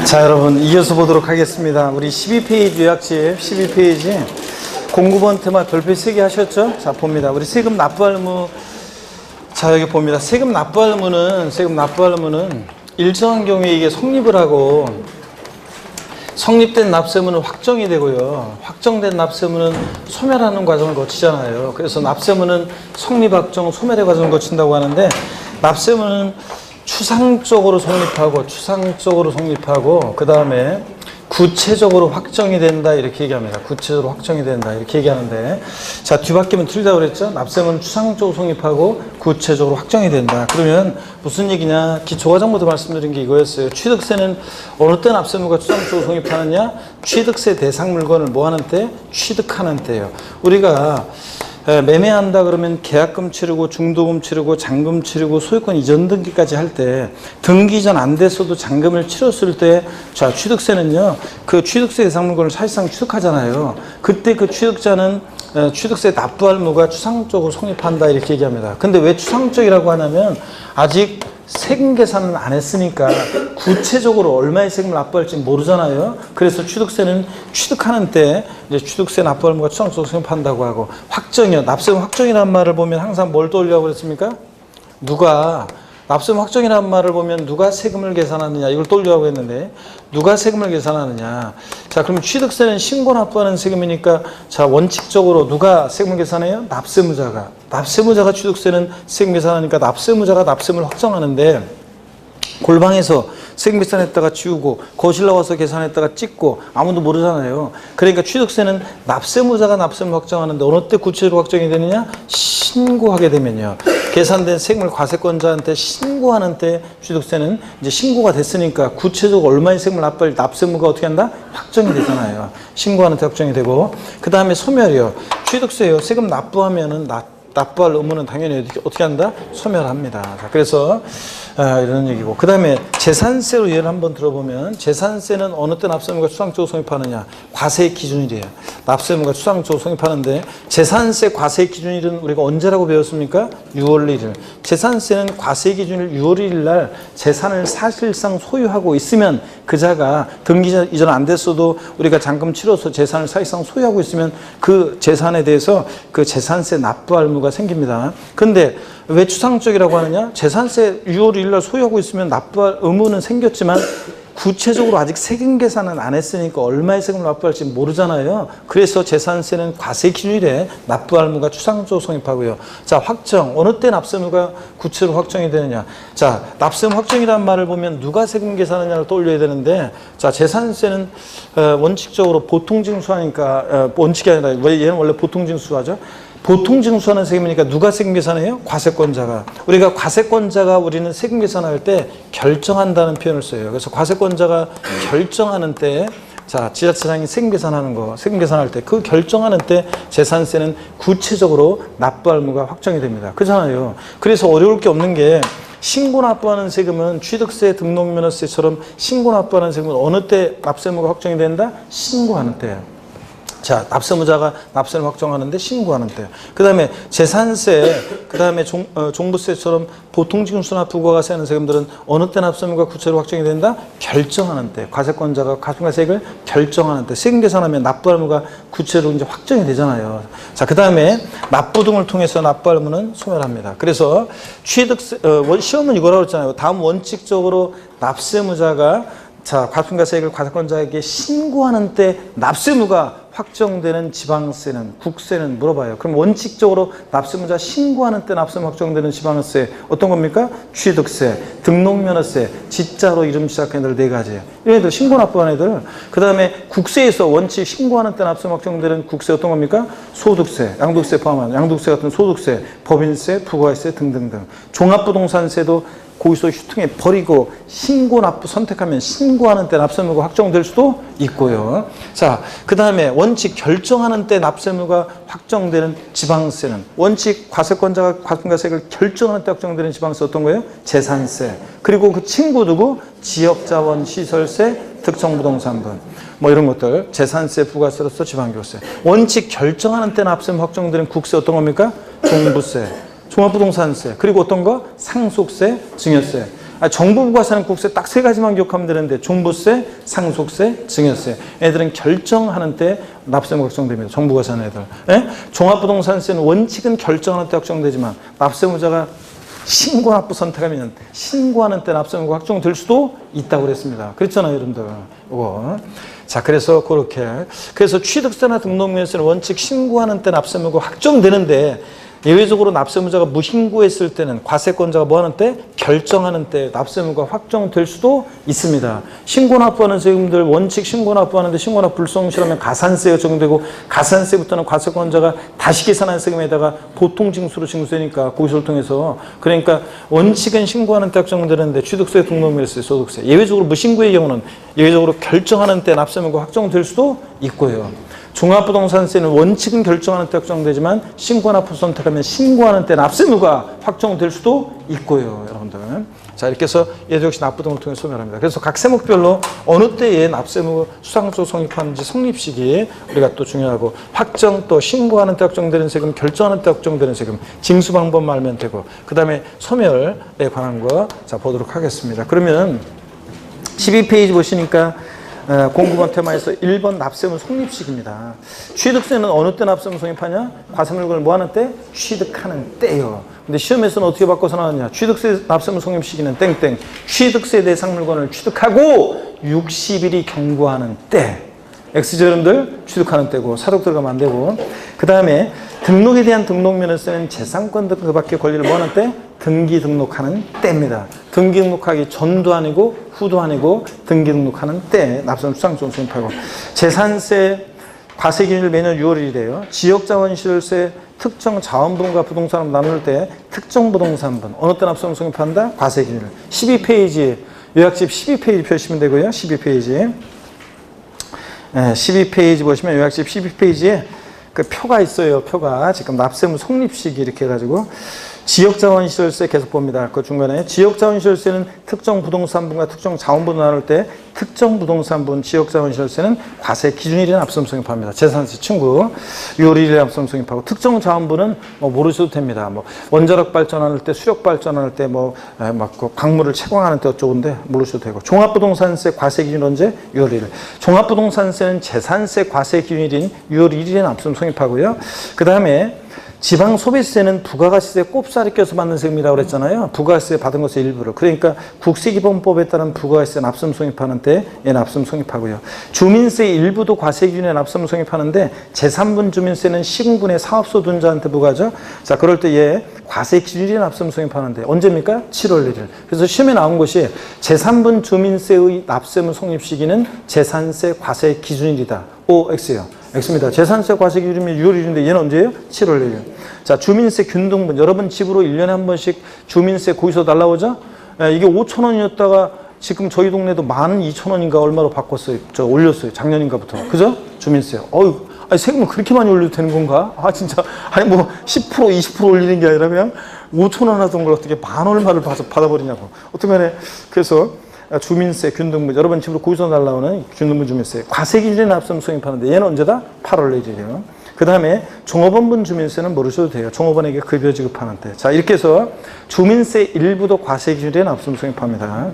자, 여러분 이어서 보도록 하겠습니다. 우리 12페이지 요약집 12페이지 09번 테마 별표 3개 하셨죠? 자, 봅니다. 우리 세금 납부할 의무. 자, 여기 봅니다. 세금 납부할 의무는 일정한 경우에 이게 성립을 하고, 성립된 납세의무는 확정이 되고요. 확정된 납세의무는 소멸하는 과정을 거치잖아요. 그래서 납세의무는 성립, 확정, 소멸의 과정을 거친다고 하는데, 납세의무는 추상적으로 성립하고 그 다음에 구체적으로 확정이 된다 이렇게 얘기합니다. 구체적으로 확정이 된다 이렇게 얘기하는데, 자, 뒤바뀌면 틀리다고 그랬죠? 납세의무는 추상적으로 성립하고 구체적으로 확정이 된다. 그러면 무슨 얘기냐? 기초과정부터 말씀드린 게 이거였어요. 취득세는 어느 때 납세의무가 추상적으로 성립하느냐? 취득세 대상 물건을 뭐 하는 때? 취득하는 때예요. 우리가 매매한다 그러면 계약금 치르고 중도금 치르고 잔금 치르고 소유권 이전 등기까지 할 때, 등기 전 안 됐어도 잔금을 치렀을 때, 자, 취득세는요, 그 취득세 대상 물건을 사실상 취득하잖아요. 그때 그 취득자는 취득세 납부할 의무가 추상적으로 성립한다 이렇게 얘기합니다. 근데 왜 추상적이라고 하냐면 아직 세금 계산은 안 했으니까 구체적으로 얼마의 세금을 납부할지 모르잖아요. 그래서 취득세는 취득하는 때 이제 취득세 납부할 의무가 추상적으로 성립한다고 하고, 확정이요. 납세의무 확정이라는 말을 보면 항상 뭘 떠올리라고 그랬습니까? 납세의무 확정이라는 말을 보면 누가 세금을 계산하느냐 이걸 떠올리라고 했는데, 누가 세금을 계산하느냐. 자, 그러면 취득세는 신고 납부하는 세금이니까, 자, 원칙적으로 누가 세금을 계산해요? 납세의무자가 취득세는 세금 계산하니까 납세의무자가 납세의무를 확정하는데, 골방에서 세금 계산했다가 지우고 거실 나와서 계산했다가 찍고 아무도 모르잖아요. 그러니까 취득세는 납세의무자가 납세의무를 확정하는데 어느 때 구체적으로 확정이 되느냐? 신고하게 되면요. 계산된 세금을 과세권자한테 신고하는 때 취득세는 이제 신고가 됐으니까 구체적으로 얼마의 세금을 납부할 납세의무가 어떻게 한다? 확정이 되잖아요. 신고하는 때 확정이 되고, 그 다음에 소멸이요. 취득세요. 세금 납부하면은 납부할 의무는 당연히 어떻게 한다? 소멸합니다. 자, 그래서 이런 얘기고, 그 다음에 재산세로 예를 한번 들어보면, 재산세는 어느 때 납세의무가 추상적으로 성립하느냐? 과세 기준일이에요. 납세의무가 추상적으로 성립하는데, 재산세 과세 기준일은 우리가 언제라고 배웠습니까? 6월 1일. 재산세는 과세 기준일 6월 1일 날 재산을 사실상 소유하고 있으면, 그자가 등기 이전 안 됐어도 우리가 잔금 치러서 재산을 사실상 소유하고 있으면 그 재산에 대해서 그 재산세 납부할 의무가 생깁니다. 근데 왜 추상적이라고 하느냐? 재산세 6월 1일 날 소유하고 있으면 납부할 의무는 생겼지만 구체적으로 아직 세금 계산은 안 했으니까 얼마의 세금을 납부할지 모르잖아요. 그래서 재산세는 과세 기준일에 납부할 의무가 추상적으로 성립하고요. 자, 확정. 어느 때 납세의무가 구체로 확정이 되느냐? 자, 납세의무 확정이라는 말을 보면 누가 세금 계산하느냐를 떠올려야 되는데, 자, 재산세는 원칙적으로 보통징수하니까, 원칙이 아니라 얘는 원래 보통징수하죠. 보통징수하는 세금이니까 누가 세금 계산해요? 과세권자가. 우리가 과세권자가 우리는 세금 계산할 때 결정한다는 표현을 써요. 그래서 과세권자가 결정하는 때, 자, 지자체장이 세금 계산할 때, 그 결정하는 때 재산세는 구체적으로 납부할 의무가 확정이 됩니다. 그렇잖아요. 그래서 어려울 게 없는 게, 신고 납부하는 세금은 취득세, 등록면허세처럼 신고 납부하는 세금은 어느 때 납세 의무가 확정이 된다? 신고하는 때예요. 자, 납세의무자가 납세를 확정하는데 신고하는 때. 그 다음에 재산세, 그 다음에 종부세처럼 보통징수나 부가가세 하는 세금들은 어느 때 납세의무가 구체로 확정이 된다? 결정하는 때. 과세권자가 가중과세액을 결정하는 때. 세금 계산하면 납부할 의무가 구체로 이제 확정이 되잖아요. 자, 그 다음에 납부 등을 통해서 납부할 의무는 소멸합니다. 그래서 취득세, 시험은 이거라고 했잖아요. 다음 원칙적으로 납세의무자가, 자, 과중과세액을 과세권자에게 신고하는 때 납세의무가 확정되는 지방세는, 국세는 물어봐요. 그럼 원칙적으로 납세의무자 신고하는 때 납세의무 확정되는 지방세 어떤 겁니까? 취득세, 등록면허세, 지자로 이름 시작하는 애들 4가지. 이런 애들 신고 납부하는 애들. 그 다음에 국세에서 원칙 신고하는 때 납세의무 확정되는 국세 어떤 겁니까? 소득세, 양도세 포함한 양도세 같은 소득세, 법인세, 부가세 등등등. 종합부동산세도 고의소 휴통에 버리고 신고 납부 선택하면 신고하는 때 납세의무가 확정될 수도 있고요. 자, 그 다음에 원칙 결정하는 때 납세의무가 확정되는 지방세는, 원칙 과세권자가 과세액을 결정하는 때 확정되는 지방세 어떤 거예요? 재산세. 그리고 그 친구 누구? 지역자원시설세, 특정부동산분. 뭐 이런 것들. 재산세, 부가세로서 지방교세. 원칙 결정하는 때 납세의무 확정되는 국세 어떤 겁니까? 종부세. 종합부동산세, 그리고 어떤 거? 상속세, 증여세. 정부 부가세는 국세 딱 세 가지만 기억하면 되는데 종부세, 상속세, 증여세. 애들은 결정하는 때 납세무가 확정됩니다. 정부 부가세는 애들. 예? 종합부동산세는 원칙은 결정하는 때 확정되지만 납세무자가 신고납부 선택하면 신고하는 때 납세무가 확정될 수도 있다고 그랬습니다. 그랬잖아요, 여러분들. 이거. 자, 그래서 그렇게. 그래서 취득세나 등록면세는 원칙 신고하는 때 납세무가 확정되는데 예외적으로 납세무자가 무신고했을 때는 과세권자가 뭐 하는 때? 결정하는 때 납세무가 확정될 수도 있습니다. 신고납부하는 세금들 원칙 신고납부하는데 신고납부 불성실하면 가산세가 적용되고 가산세부터는 과세권자가 다시 계산한 세금에다가 보통징수로 징수되니까 고의소를 통해서 그러니까 원칙은 신고하는 때 확정되는데 취득세, 등록면세, 소득세 예외적으로 무신고의 경우는 예외적으로 결정하는 때 납세무가 확정될 수도 있고요. 종합부동산세는 원칙은 결정하는 때 확정되지만 신고납부 선택하면 신고하는 때 납세무가 확정될 수도 있고요, 여러분들. 자, 이렇게 해서 얘도 역시 납부 등을 통해 소멸합니다. 그래서 각 세목별로 어느 때에 납세무 수상조 성립하는지 성립시기 우리가 또 중요하고 확정 또 신고하는 때 확정되는 세금, 결정하는 때 확정되는 세금, 징수 방법만 알면 되고 그 다음에 소멸에 관한 거 자 보도록 하겠습니다. 그러면 12페이지 보시니까 09번 테마에서 1번 납세무 성립식입니다. 취득세는 어느 때 납세무 성립하냐? 과세물건을 뭐 하는 때? 취득하는 때요. 근데 시험에서는 어떻게 바꿔서 나왔냐? 취득세 납세무 성립시기는 땡땡. 취득세 대상 물건을 취득하고 60일이 경과하는 때. X죠, 여러분들? 취득하는 때고 사독 들어가면 안 되고. 그 다음에 등록에 대한 등록면허세는 재산권 등급밖에 권리를 뭐 하는 때? 등기 등록하는 때입니다. 등기 등록하기 전도 아니고 후도 아니고 등기 등록하는 때 납세무 수상조 성립하고 재산세 과세 기준일 매년 6월 1일이에요. 지역자원시설세 특정 자원분과 부동산을 나눌 때 특정 부동산분 어느 때 납세무 성립한다? 과세 기준일. 12페이지 요약집 12페이지 펴시면 되고요. 12페이지 12페이지 보시면 요약집 12페이지에 그 표가 있어요. 표가 지금 납세무 성립시기 이렇게 해가지고 지역자원시설세 계속 봅니다. 그 중간에 지역자원시설세는 특정 부동산분과 특정 자원분을 나눌 때 특정 부동산분 지역자원시설세는 과세 기준일에 납세무 성립합니다. 재산세 친구 6월 1일에 납세무 성립하고 특정 자원분은 뭐 모르셔도 됩니다. 뭐 원자력 발전하는 때 수력 발전하는 때 뭐 막 광물을 채광하는 때 어쩌고인데 모르셔도 되고 종합부동산세 과세 기준 언제? 6월 1일. 종합부동산세는 재산세 과세 기준일인 6월 1일에 납세무 성립하고요. 그 다음에 지방소비세는 부가가치세 꼽사리 껴서 받는 세금이라고 그랬잖아요. 부가가치세 받은 것의 일부를. 그러니까 국세기본법에 따른 부가가치세 납세무 성립하는 때 예, 납세무 성립하고요. 주민세 일부도 과세 기준에 납세무 성립하는데 제3분 주민세는 시군군의 사업소 둔자한테 부과하죠. 자, 그럴 때 예, 과세 기준일에 납세무 성립하는데 언제입니까? 7월 1일. 그래서 시험에 나온 것이 제3분 주민세의 납세무 성립 시기는 재산세 과세 기준일이다. OX예요. X입니다. 재산세 과세 기준이 6월 1일인데 얘는 언제예요? 7월 1일. 자, 주민세 균등분. 여러분 집으로 1년에 한 번씩 주민세 고의서 날라오죠? 이게 5,000원이었다가 지금 저희 동네도 12,000원인가 얼마로 바꿨어요. 올렸어요. 작년인가부터. 그죠? 주민세. 아니, 세금을 그렇게 많이 올려도 되는 건가? 진짜. 아니, 뭐 10%, 20% 올리는 게 아니라 그냥 5,000원 하던 걸 어떻게 만 얼마를 받아버리냐고. 어떡하네. 그래서 주민세, 균등분, 여러분 집으로 고의서 날라오는 균등분 주민세 과세 기준에 납세무 성립하는데 얘는 언제다? 8월 1일이에요. 그 다음에 종업원분 주민세는 모르셔도 돼요. 종업원에게 급여 지급하는 때. 자, 이렇게 해서 주민세 일부도 과세 기준에 납세무 성립합니다.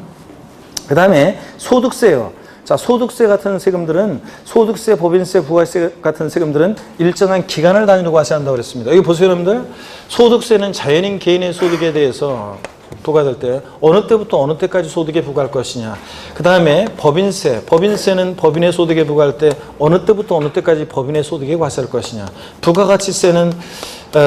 그 다음에 소득세요. 자, 소득세 같은 세금들은 소득세, 법인세, 부가세 같은 세금들은 일정한 기간을 단위로 과세한다고 그랬습니다. 여기 보세요, 여러분들. 소득세는 자연인 개인의 소득에 대해서 부과될 때 어느 때부터 어느 때까지 소득에 부과할 것이냐. 그 다음에 법인세. 법인세는 법인의 소득에 부과할 때 어느 때부터 어느 때까지 법인의 소득에 과세할 것이냐. 부가가치세는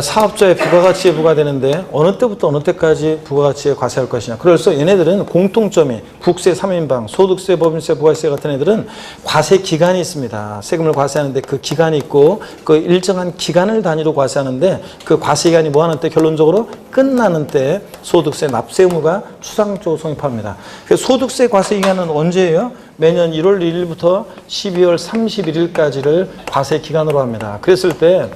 사업자의 부가가치에 부과되는데 어느 때부터 어느 때까지 부가가치에 과세할 것이냐. 그래서 얘네들은 공통점이 국세 3인방, 소득세, 법인세, 부가세 같은 애들은 과세 기간이 있습니다. 세금을 과세하는데 그 기간이 있고 그 일정한 기간을 단위로 과세하는데 그 과세 기간이 뭐 하는 때 결론적으로 끝나는 때 소득세 납세 의무가 추상적으로 성립합니다. 그래서 소득세 과세 기간은 언제예요? 매년 1월 1일부터 12월 31일까지를 과세 기간으로 합니다. 그랬을 때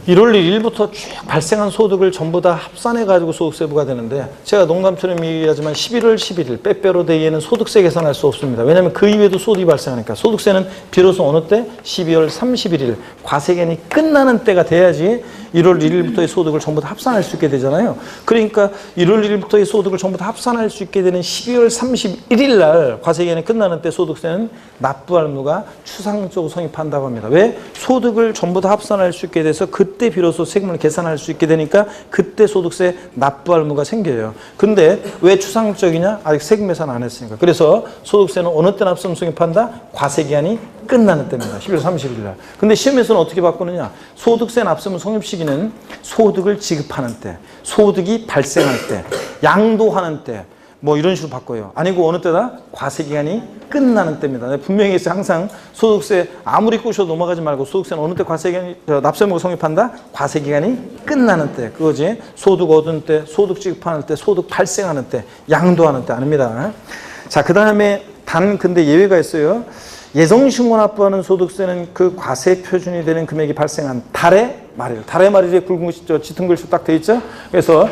1월 1일부터 쭉 발생한 소득을 전부 다 합산해가지고 소득세 부과되는데 제가 농담처럼 얘기하지만 11월 11일 빼빼로 데이에는 소득세 계산할 수 없습니다. 왜냐하면 그 이외에도 소득이 발생하니까. 소득세는 비로소 어느 때? 12월 31일 과세기간이 끝나는 때가 돼야지 1월 1일부터의 소득을 전부 다 합산할 수 있게 되잖아요. 그러니까 1월 1일부터의 소득을 전부 다 합산할 수 있게 되는 12월 31일 날 과세기간이 끝나는 때 소득세는 납부할 의무가 추상적으로 성립한다고 합니다. 왜? 소득을 전부 다 합산할 수 있게 돼서 그때 비로소 세금을 계산할 수 있게 되니까 그때 소득세 납부할 의무가 생겨요. 근데 왜 추상적이냐? 아직 세금 계산 안 했으니까. 그래서 소득세는 어느 때 납부금 성립한다? 과세기간이 끝나는 때입니다. 12월 30일 날. 근데 시험에서는 어떻게 바꾸느냐? 소득세 납부금 성립 시기는 소득을 지급하는 때, 소득이 발생할 때, 양도하는 때, 뭐 이런 식으로 바꿔요. 아니고 어느 때다? 과세기간이 끝나는 때입니다. 분명히 항상 소득세 아무리 꼬셔 넘어가지 말고 소득세는 어느 때 과세기간이 납세의무가 성립한다? 과세기간이 끝나는 때. 그거지. 소득 얻은 때, 소득 지급하는 때, 소득 발생하는 때, 양도하는 때 아닙니다. 자, 그 다음에 근데 예외가 있어요. 예정신고 납부하는 소득세는 그 과세 표준이 되는 금액이 발생한 달의 말일. 달의 말일에 굵은 짙은 글씨로 딱 돼 있죠. 그래서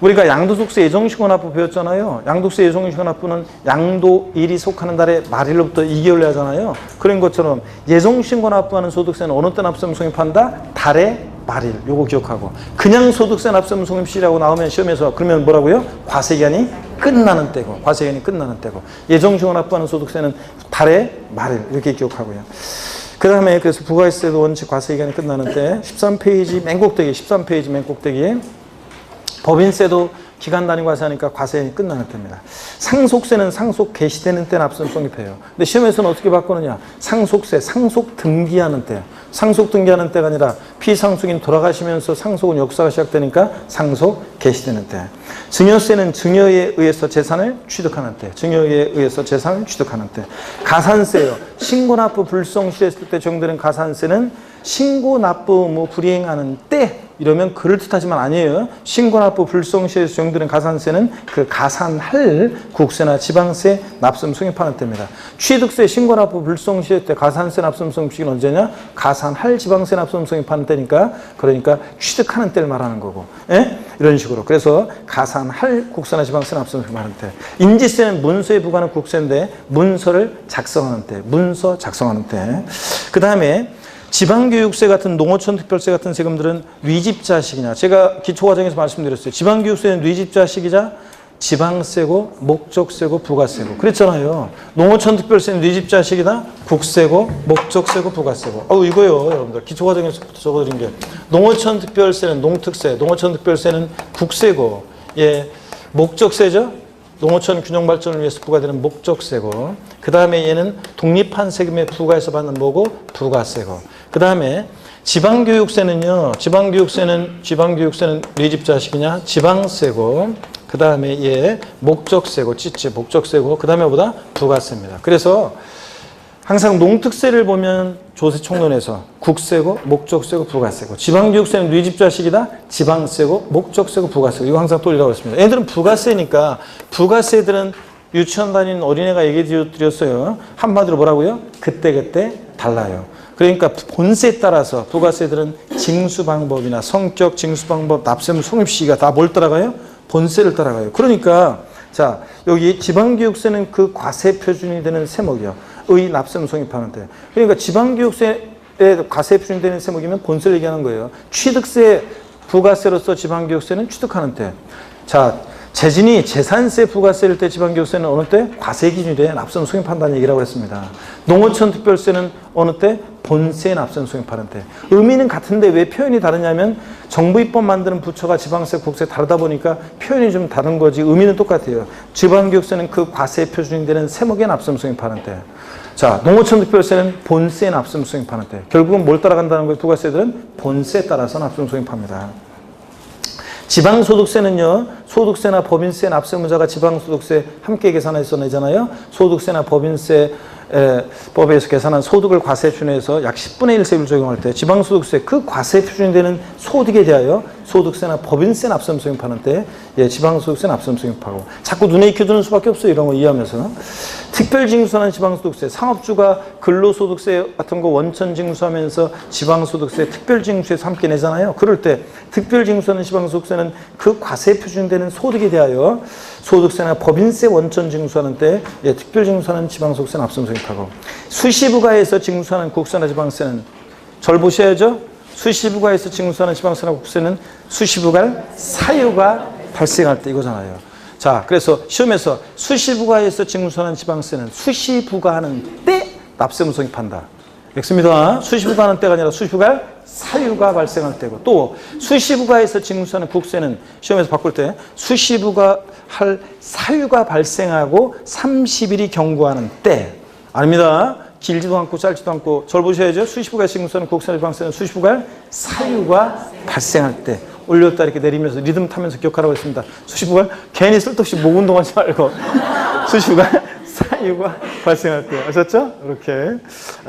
우리가 양도소득세 예정신고 납부 배웠잖아요. 양도세 예정신고 납부는 양도일이 속하는 달의 말일로부터 2개월 내잖아요. 그런 것처럼 예정신고 납부하는 소득세는 어느 때 납세의무 성립한다? 달의 말일. 요거 기억하고. 그냥 소득세 납세의무 성립시라고 나오면 시험에서 그러면 뭐라고요? 과세기간이 끝나는 때고. 과세기간이 끝나는 때고. 예정신고 납부하는 소득세는 달의 말일. 이렇게 기억하고요. 그 다음에 그래서 부가세도 원칙 과세기간이 끝나는 때 13페이지 맨 꼭대기 13페이지 맨 꼭대기에 법인세도 기간 단위 과세하니까 과세가 끝나는 때입니다. 상속세는 상속 개시되는 때 납세의무 성립해요. 근데 시험에서는 어떻게 바꾸느냐? 상속세, 상속 등기하는 때. 상속 등기하는 때가 아니라 피상속인 돌아가시면서 상속은 역사가 시작되니까 상속 개시되는 때. 증여세는 증여에 의해서 재산을 취득하는 때. 증여에 의해서 재산을 취득하는 때. 가산세요. 신고납부 불성실했을 때 적용되는 가산세는 신고납부 의무 불이행하는 때. 이러면 그럴듯하지만 아니에요. 신고납부 불성실에서 적용되는 가산세는 그 가산할 국세나 지방세 납세의무 성립하는 때입니다. 취득세 신고납부 불성실 때 가산세 납세의무 성립 시기는 언제냐? 가산할 지방세 납세의무 성립하는 때니까 그러니까 취득하는 때를 말하는 거고. 예? 이런 식으로. 그래서 가산할 국세나 지방세 납세의무 성립하는 때. 인지세는 문서에 부과하는 국세인데 문서를 작성하는 때. 문서 작성하는 때. 그 다음에 지방교육세 같은 농어촌 특별세 같은 세금들은 뉘집자식이냐. 제가 기초과정에서 말씀드렸어요. 지방교육세는 뉘집자식이자 지방세고 목적세고 부가세고 그랬잖아요. 농어촌 특별세는 뉘집자식이다. 국세고 목적세고 부가세고. 이거요 여러분들. 기초과정에서부터 적어드린 게 농어촌 특별세는 농특세, 농어촌 특별세는 국세고 예 목적세죠. 농어촌 균형 발전을 위해서 부과되는 목적세고 그 다음에 얘는 독립한 세금에 부과해서 받는 뭐고? 부가세고 그 다음에 지방교육세는요. 지방교육세는 뉘집자식이냐? 지방세고 그 다음에 얘 목적세고 찌찌 목적세고 그 다음에 뭐다? 부가세입니다. 그래서 항상 농특세를 보면 조세총론에서 국세고 목적세고 부가세고 지방교육세는 뉘집자식이다. 지방세고 목적세고 부가세고 이거 항상 떠올리라고 했습니다. 애들은 부가세니까 부가세들은 유치원 다니는 어린애가 얘기해 드렸어요. 한마디로 뭐라고요? 그때그때 달라요. 그러니까 본세에 따라서 부가세들은 징수방법이나 성격, 징수방법, 납세의무 성립 시기가 다 뭘 따라가요? 본세를 따라가요. 그러니까 자 여기 지방교육세는 그 과세 표준이 되는 세목이요. 의 납세의무 성립하는데 그러니까 지방교육세에 과세 표준이 되는 세목이면 본세를 얘기하는 거예요. 취득세 부가세로서 지방교육세는 취득하는 때. 자 재진이 재산세 부가세일 때 지방교육세는 어느 때? 과세 기준이 돼 납세의무 성립한다는 얘기라고 했습니다. 농어촌 특별세는 어느 때? 본세 납세의무 성립하는 때. 의미는 같은데 왜 표현이 다르냐면 정부 입법 만드는 부처가 지방세, 국세 다르다 보니까 표현이 좀 다른 거지 의미는 똑같아요. 지방교육세는 그 과세 표준이 되는 세목의 납세의무 성립하는 때. 자, 농어촌 특별세는 본세 납세의무 성립하는 때. 결국은 뭘 따라간다는 거예요? 부가세들은 본세에 따라서 납세의무 성립합니다. 지방소득세는요. 소득세나 법인세 납세의무자가 지방소득세 함께 계산해서 내잖아요. 소득세나 법인세 법에서 계산한 소득을 과세 표준에서 약 10분의 1 세율을 적용할 때 지방소득세 그 과세 표준이 되는 소득에 대하여 소득세나 법인세 납세의무 성립하는 때 지방소득세 납세의무 성립하고 자꾸 눈에 익혀두는 수밖에 없어요. 이런 거 이해하면서. 특별징수하는 지방소득세 상업주가 근로소득세 같은 거 원천징수하면서 지방소득세 특별징수에서 함께 내잖아요. 그럴 때 특별징수하는 지방소득세는 그 과세 표준이 되는 소득에 대하여 소득세나 법인세 원천징수하는 때 특별징수하는 지방소득세 납세의무 성립하고 수시부가에서 징수하는 국세나 지방세는 절 보셔야죠. 수시부가에서 징수하는 지방세나 국세는 수시부가 사유가 발생할 때 이거잖아요. 자, 그래서 시험에서 수시부가에서 징수하는 지방세는 수시부가하는 때 납세무 성립한다. 읽습니다. 수시부가하는 때가 아니라 수시부가 사유가 발생할 때고, 또 수시부가에서 징수하는 국세는 시험에서 바꿀 때 수시부가 할 사유가 발생하고 30일이 경과하는 때. 아닙니다. 길지도 않고 짧지도 않고. 절 보셔야죠. 수시부가에서 징수하는 국세나 지방세는 수시부가 사유가 발생할 때. 올렸다 이렇게 내리면서 리듬 타면서 기억하라고 했습니다. 수시부가 괜히 쓸데없이 목 운동하지 말고 수시부가 사유가 발생할 때. 아셨죠? 이렇게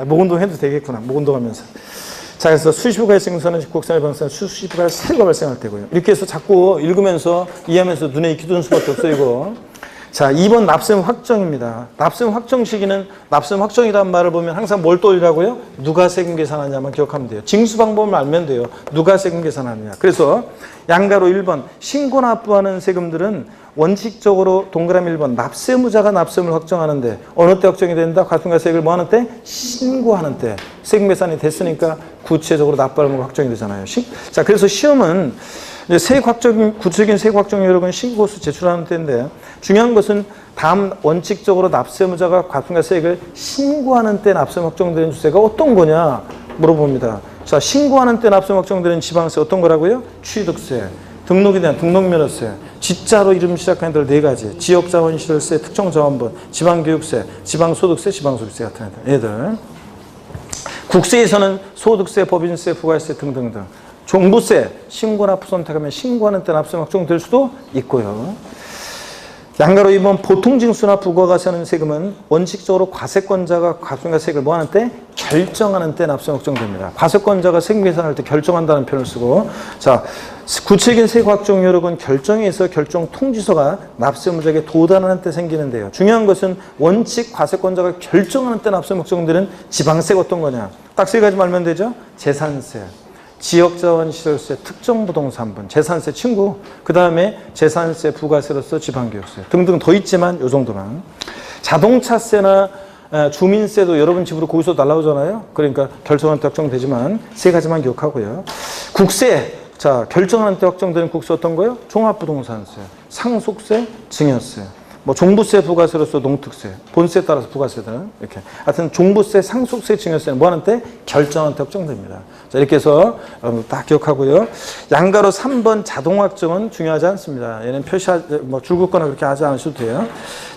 목 운동 해도 되겠구나. 목 운동하면서. 자, 그래서 수시부가에서 징수하는 국세나 지방세는 수시부가 사유가 발생할 때고요. 이렇게 해서 자꾸 읽으면서 이해하면서 눈에 익히 드는 수밖에 없어요, 이거. 자, 2번 납세무 확정입니다. 납세무 확정 시기는 납세무 확정이라는 말을 보면 항상 뭘 떠올리라고요? 누가 세금 계산하냐만 기억하면 돼요. 징수 방법을 알면 돼요. 누가 세금 계산하느냐. 그래서 양가로 1번 신고 납부하는 세금들은 원칙적으로 동그라미 1번 납세무자가 납세무를 확정하는데 어느 때 확정이 된다? 과세액을 뭐 하는 때? 신고하는 때. 세금 계산이 됐으니까 구체적으로 납부하는 확정이 되잖아요. 자, 그래서 시험은 세액 확정, 구체적인 세액 확정 여력은 신고서 제출하는 때인데 중요한 것은 다음 원칙적으로 납세무자가 과세액을 신고하는 때 납세무 확정되는 주세가 어떤 거냐 물어봅니다. 자, 신고하는 때 납세무 확정되는 지방세 어떤 거라고요? 취득세, 등록에 대한 등록면허세, 지자로 이름 시작하는 애들 4가지, 지역자원시설세, 특정자원분, 지방교육세, 지방소득세, 지방소득세 같은 애들. 국세에서는 소득세, 법인세, 부가세 등등등. 종부세, 신고납부 선택하면 신고하는 때 납세무 확정될 수도 있고요. 양가로 2번 보통징수나 부가가세하는 세금은 원칙적으로 과세권자가 과세액을 뭐 하는 때? 결정하는 때 납세무 확정됩니다. 과세권자가 세금 계산할 때 결정한다는 표현을 쓰고, 자, 구체적인 세액 확정 여력은 결정에서 결정 통지서가 납세무자에게 도달하는 때 생기는데요. 중요한 것은 원칙 과세권자가 결정하는 때 납세무 확정되는 지방세가 어떤 거냐? 딱 3가지 말면 되죠? 재산세, 지역자원시설세, 특정부동산분, 재산세 친구, 그 다음에 재산세, 부가세로서 지방교육세 등등 더 있지만 이 정도만. 자동차세나 주민세도 여러분 집으로 거기서 날라오잖아요. 그러니까 결정하는 때 확정되지만 3가지만 기억하고요. 국세, 자, 결정하는 때 확정되는 국세 어떤 거요? 종합부동산세, 상속세, 증여세. 뭐 종부세, 부가세로서 농특세, 본세에 따라서 부가세들은 이렇게. 하여튼 종부세, 상속세, 증여세는 뭐 하는 때? 결정하는 때 확정됩니다. 자, 이렇게 해서 여러분 딱 기억하고요. 양가로 3번 자동 확정은 중요하지 않습니다. 얘는 뭐 줄긋거나 그렇게 하지 않으셔도 돼요.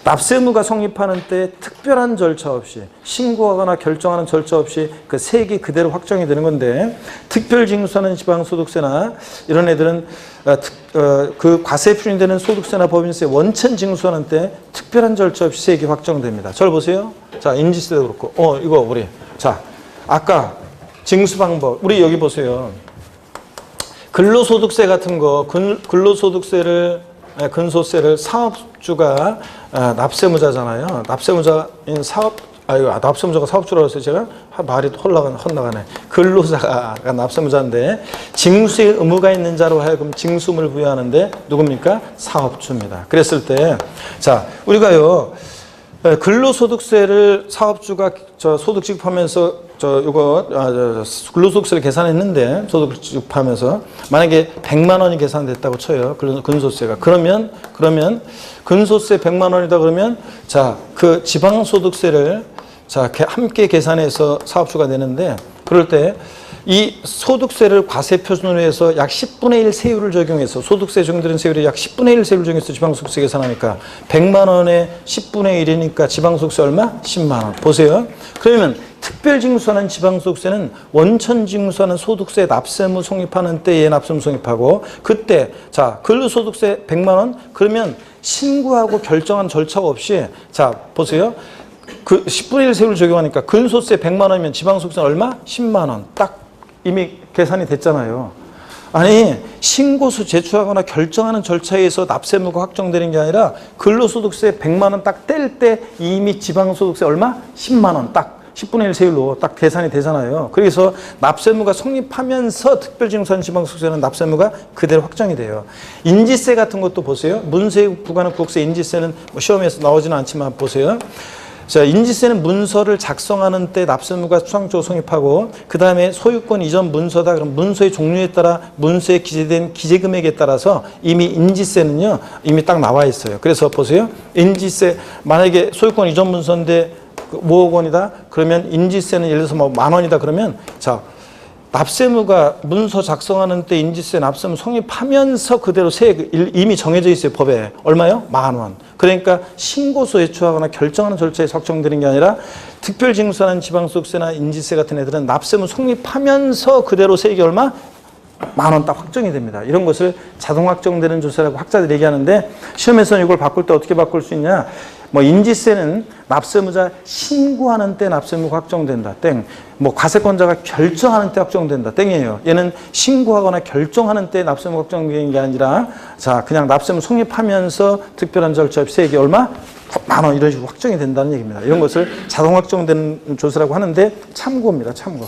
납세무가 성립하는 때 특별한 절차 없이 신고하거나 결정하는 절차 없이 그 세액이 그대로 확정이 되는 건데, 특별징수하는 지방소득세나 이런 애들은 그 과세에 표준되는 소득세나 법인세 원천 징수하는 때 특별한 절차 없이 세액이 확정됩니다. 절 보세요. 자, 인지세도 그렇고, 이거 우리. 자, 아까 징수 방법. 우리 여기 보세요. 근로소득세 같은 거, 근로소득세를, 근소세를 사업주가 납세무자잖아요. 납세무자인 납세무자가 사업주라고 해서 제가 말이 헛나가네. 근로자가 납세무자인데 징수의 의무가 있는 자로 하여금 징수를 부여하는데 누굽니까? 사업주입니다. 그랬을 때, 자, 우리가요, 근로소득세를 사업주가 소득 지급하면서 근로소득세를 계산했는데 소득 지급하면서 만약에 100만 원이 계산됐다고 쳐요. 근소세가. 그러면 근소세 100만 원이다 그러면 자, 그 지방소득세를 자, 함께 계산해서 사업주가 내는데, 그럴 때 이 소득세를 과세 표준으로 해서 약 10분의 1 세율을 적용해서 소득세 적용되는 세율이 약 10분의 1 세율을 적용해서 지방소득세 계산하니까 100만 원에 10분의 1이니까 지방소득세 얼마? 10만 원. 보세요. 그러면 특별징수하는 지방소득세는 원천징수하는 소득세 납세무 성립하는 때에 납세무 성립하고, 그때 자, 근로소득세 100만 원 그러면 신고하고 결정한 절차 없이, 자, 보세요. 그 10분의 1 세율을 적용하니까 근소세 100만 원이면 지방소득세 얼마? 10만 원. 딱 이미 계산이 됐잖아요. 아니, 신고서 제출하거나 결정하는 절차에서 납세무가 확정되는 게 아니라 근로소득세 100만 원 딱 뗄 때 이미 지방소득세 얼마? 10만 원 딱 10분의 1 세율로 딱 계산이 되잖아요. 그래서 납세무가 성립하면서 특별징수한 지방소득세는 납세무가 그대로 확정이 돼요. 인지세 같은 것도 보세요. 문세 부과는 국세 인지세는 뭐 시험에서 나오지는 않지만 보세요. 자, 인지세는 문서를 작성하는 때 납세의무가 추상적으로 성립하고, 그 다음에 소유권 이전 문서다. 그럼 문서의 종류에 따라 문서에 기재된 기재금액에 따라서 이미 인지세는요, 이미 딱 나와 있어요. 그래서 보세요. 인지세, 만약에 소유권 이전 문서인데 5억 원이다. 그러면 인지세는 예를 들어서 뭐 10,000원이다. 그러면 자, 납세의무가 문서 작성하는 때 인지세 납세의무 성립하면서 그대로 세액 이미 정해져 있어요. 법에. 얼마요? 10,000원. 그러니까 신고서 제출하거나 결정하는 절차에서 확정되는 게 아니라 특별징수하는 지방소득세나 인지세 같은 애들은 납세의무 성립하면서 그대로 세액이 얼마? 10,000원 딱 확정이 됩니다. 이런 것을 자동 확정되는 조세라고 학자들이 얘기하는데, 시험에서는 이걸 바꿀 때 어떻게 바꿀 수 있냐? 뭐 인지세는 납세의무자 신고하는 때 납세의무가 확정된다. 땡. 뭐 과세권자가 결정하는 때 확정된다. 땡이에요. 얘는 신고하거나 결정하는 때 납세의무가 확정되는 게 아니라, 자, 그냥 납세의무 성립하면서 특별한 절차 없이 세액이 얼마? 10,000원 이런 식으로 확정이 된다는 얘기입니다. 이런 것을 자동 확정되는 조세라고 하는데 참고입니다. 참고.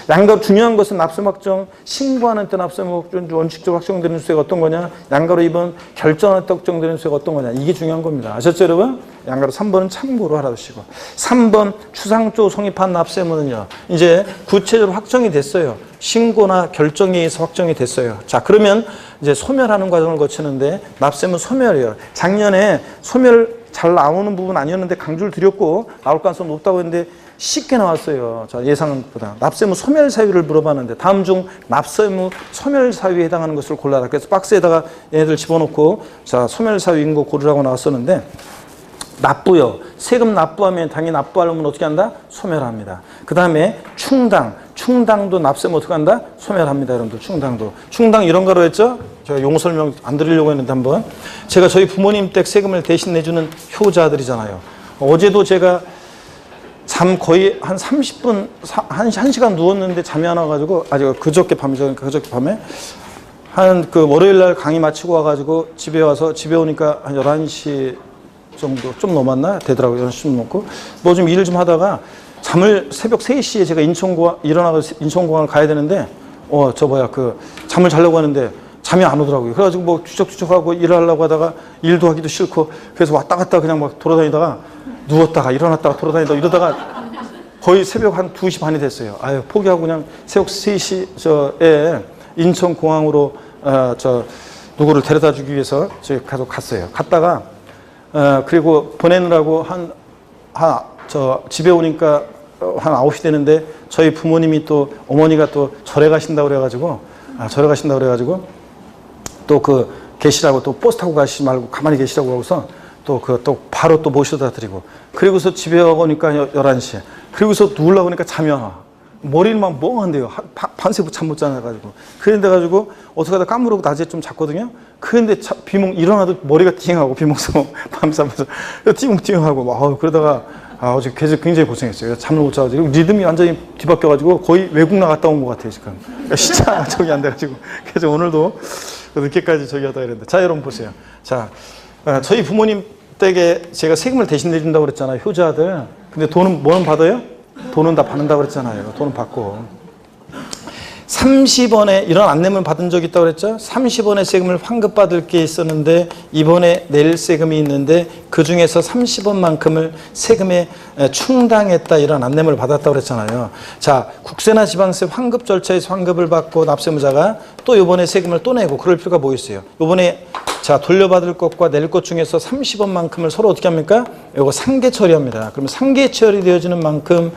양가로 중요한 것은 납세의무 확정, 신고하는 때 납세의무 원칙적으로 확정되는 수세가 어떤 거냐, 양가로 2번 결정하는 때 확정되는 수세가 어떤 거냐, 이게 중요한 겁니다. 아셨죠, 여러분? 양가로 3번은 참고로 알아두시고, 3번 추상적으로 성립한 납세의무는요, 이제 구체적으로 확정이 됐어요. 신고나 결정에 의해서 확정이 됐어요. 자, 그러면 이제 소멸하는 과정을 거치는데, 납세의무 소멸이에요. 작년에 소멸 잘 나오는 부분 아니었는데 강조를 드렸고, 나올 가능성이 높다고 했는데 쉽게 나왔어요. 자, 예상보다. 납세의무 소멸 사유를 물어봤는데, 다음 중 납세의무 소멸 사유에 해당하는 것을 골라라. 그래서 박스에다가 얘네들 집어넣고, 자, 소멸 사유인 거 고르라고 나왔었는데, 납부요. 세금 납부하면 당연히 납부하려면 어떻게 한다? 소멸합니다. 그 다음에 충당. 충당도 납세의무 어떻게 한다? 소멸합니다. 여러분들 충당도. 충당 이런 거로 했죠? 제가 용어 설명 안 드리려고 했는데 한번. 제가 저희 부모님 댁 세금을 대신 내주는 효자들이잖아요. 어제도 제가 잠 거의 한 30분, 1시간 누웠는데 잠이 안 와가지고, 그저께 밤이죠. 그저께 밤에. 한 그 월요일 날 강의 마치고 와가지고 집에 와서, 집에 오니까 한 11시 정도 좀 넘었나? 되더라고요. 11시 좀 넘고. 뭐 좀 일을 좀 하다가 잠을 새벽 3시에 제가 일어나서 인천공항을 가야 되는데, 잠을 자려고 하는데 잠이 안 오더라고요. 그래가지고 뭐 뒤척뒤척하고 일을 하려고 하다가 일도 하기도 싫고, 그래서 왔다 갔다 그냥 막 돌아다니다가 누웠다가 일어났다가 돌아다니다가 이러다가 거의 새벽 한 2시 반이 됐어요. 아유, 포기하고 그냥 새벽 3시에 인천공항으로 누구를 데려다 주기 위해서 저희 가서 갔어요. 갔다가 그리고 보내느라고 집에 오니까 한 9시 되는데, 저희 부모님이 또 어머니가 또 절에 가신다고 그래가지고, 또 계시라고, 또 버스 타고 가시지 말고 가만히 계시라고 하고서 또 바로 또 모셔다 드리고, 그리고서 집에 오니까 11시에, 그리고서 누우려고 하니까 잠이 안 와. 머리는 막 멍한데요. 밤새 잠 못 자가지고. 그런데 어떻게 하다 까무르고 낮에 좀 잤거든요. 그런데 일어나도 머리가 띵하고 비몽사몽 밤새면서 띵띵하고 그러다가 어제 굉장히 고생했어요. 잠을 못 자가지고 리듬이 완전히 뒤바뀌어가지고 거의 외국 나갔다 온 것 같아요 지금. 진짜 적이 안 돼가지고. 그래서 오늘도 늦게까지 저기 하다 그랬는데, 자, 여러분 보세요. 자, 저희 부모님 댁에 제가 세금을 대신 내준다고 그랬잖아요. 효자들. 근데 뭐는 받아요? 돈은 다 받는다고 그랬잖아요. 돈은 받고. 30원에 이런 안내문 받은 적 있다고 그랬죠? 30원의 세금을 환급받을 게 있었는데, 이번에 낼 세금이 있는데 그 중에서 30원만큼을 세금에 충당했다, 이런 안내문을 받았다고 그랬잖아요. 자, 국세나 지방세 환급 절차에서 환급을 받고 납세의무자가 또 이번에 세금을 또 내고 그럴 필요가 뭐 있어요? 이번에 자, 돌려받을 것과 낼 것 중에서 30원만큼을 서로 어떻게 합니까? 이거 상계 처리합니다. 그러면 상계 처리되어지는 만큼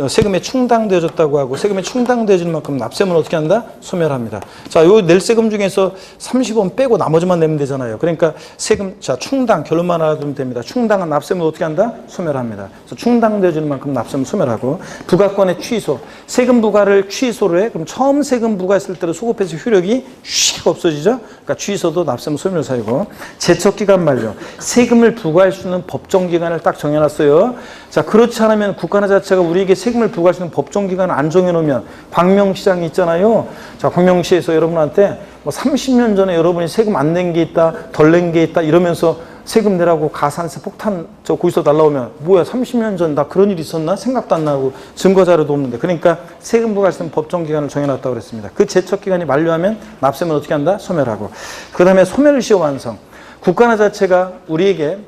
세금에 충당되어졌다고 하고, 세금에 충당되어지는 만큼 납세의무는 어떻게 한다? 소멸합니다. 자, 요 낼 세금 중에서 30원 빼고 나머지만 내면 되잖아요. 그러니까 세금, 자, 충당, 결론만 알아두면 됩니다. 충당한 납세의무 어떻게 한다? 소멸합니다. 그래서 충당되어지는 만큼 납세의무 소멸하고, 부과권의 취소, 세금 부과를 취소를 해. 그럼 처음 세금 부과했을 때로 소급해서 효력이 휙 없어지죠? 그러니까 취소도 납세의무 소멸 사유고, 제척기간 만료, 세금을 부과할 수 있는 법정기간을 딱 정해놨어요. 자, 그렇지 않으면 국가나 자체가 우리에게 세금을 부과할 수 있는 법정기간을 안 정해놓으면, 광명시장이 있잖아요. 자, 광명시에서 여러분한테 뭐 30년 전에 여러분이 세금 안 낸 게 있다, 덜 낸 게 있다 이러면서 세금 내라고 가산세 폭탄 거기서 날라오면, 뭐야 30년 전 나 그런 일이 있었나? 생각도 안 나고 증거 자료도 없는데. 그러니까 세금 부과할 수 있는 법정기간을 정해놨다고 그랬습니다. 그 제척기간이 만료하면 납세의무는 어떻게 한다? 소멸하고. 그 다음에 소멸시효 완성. 국가나 자체가 우리에게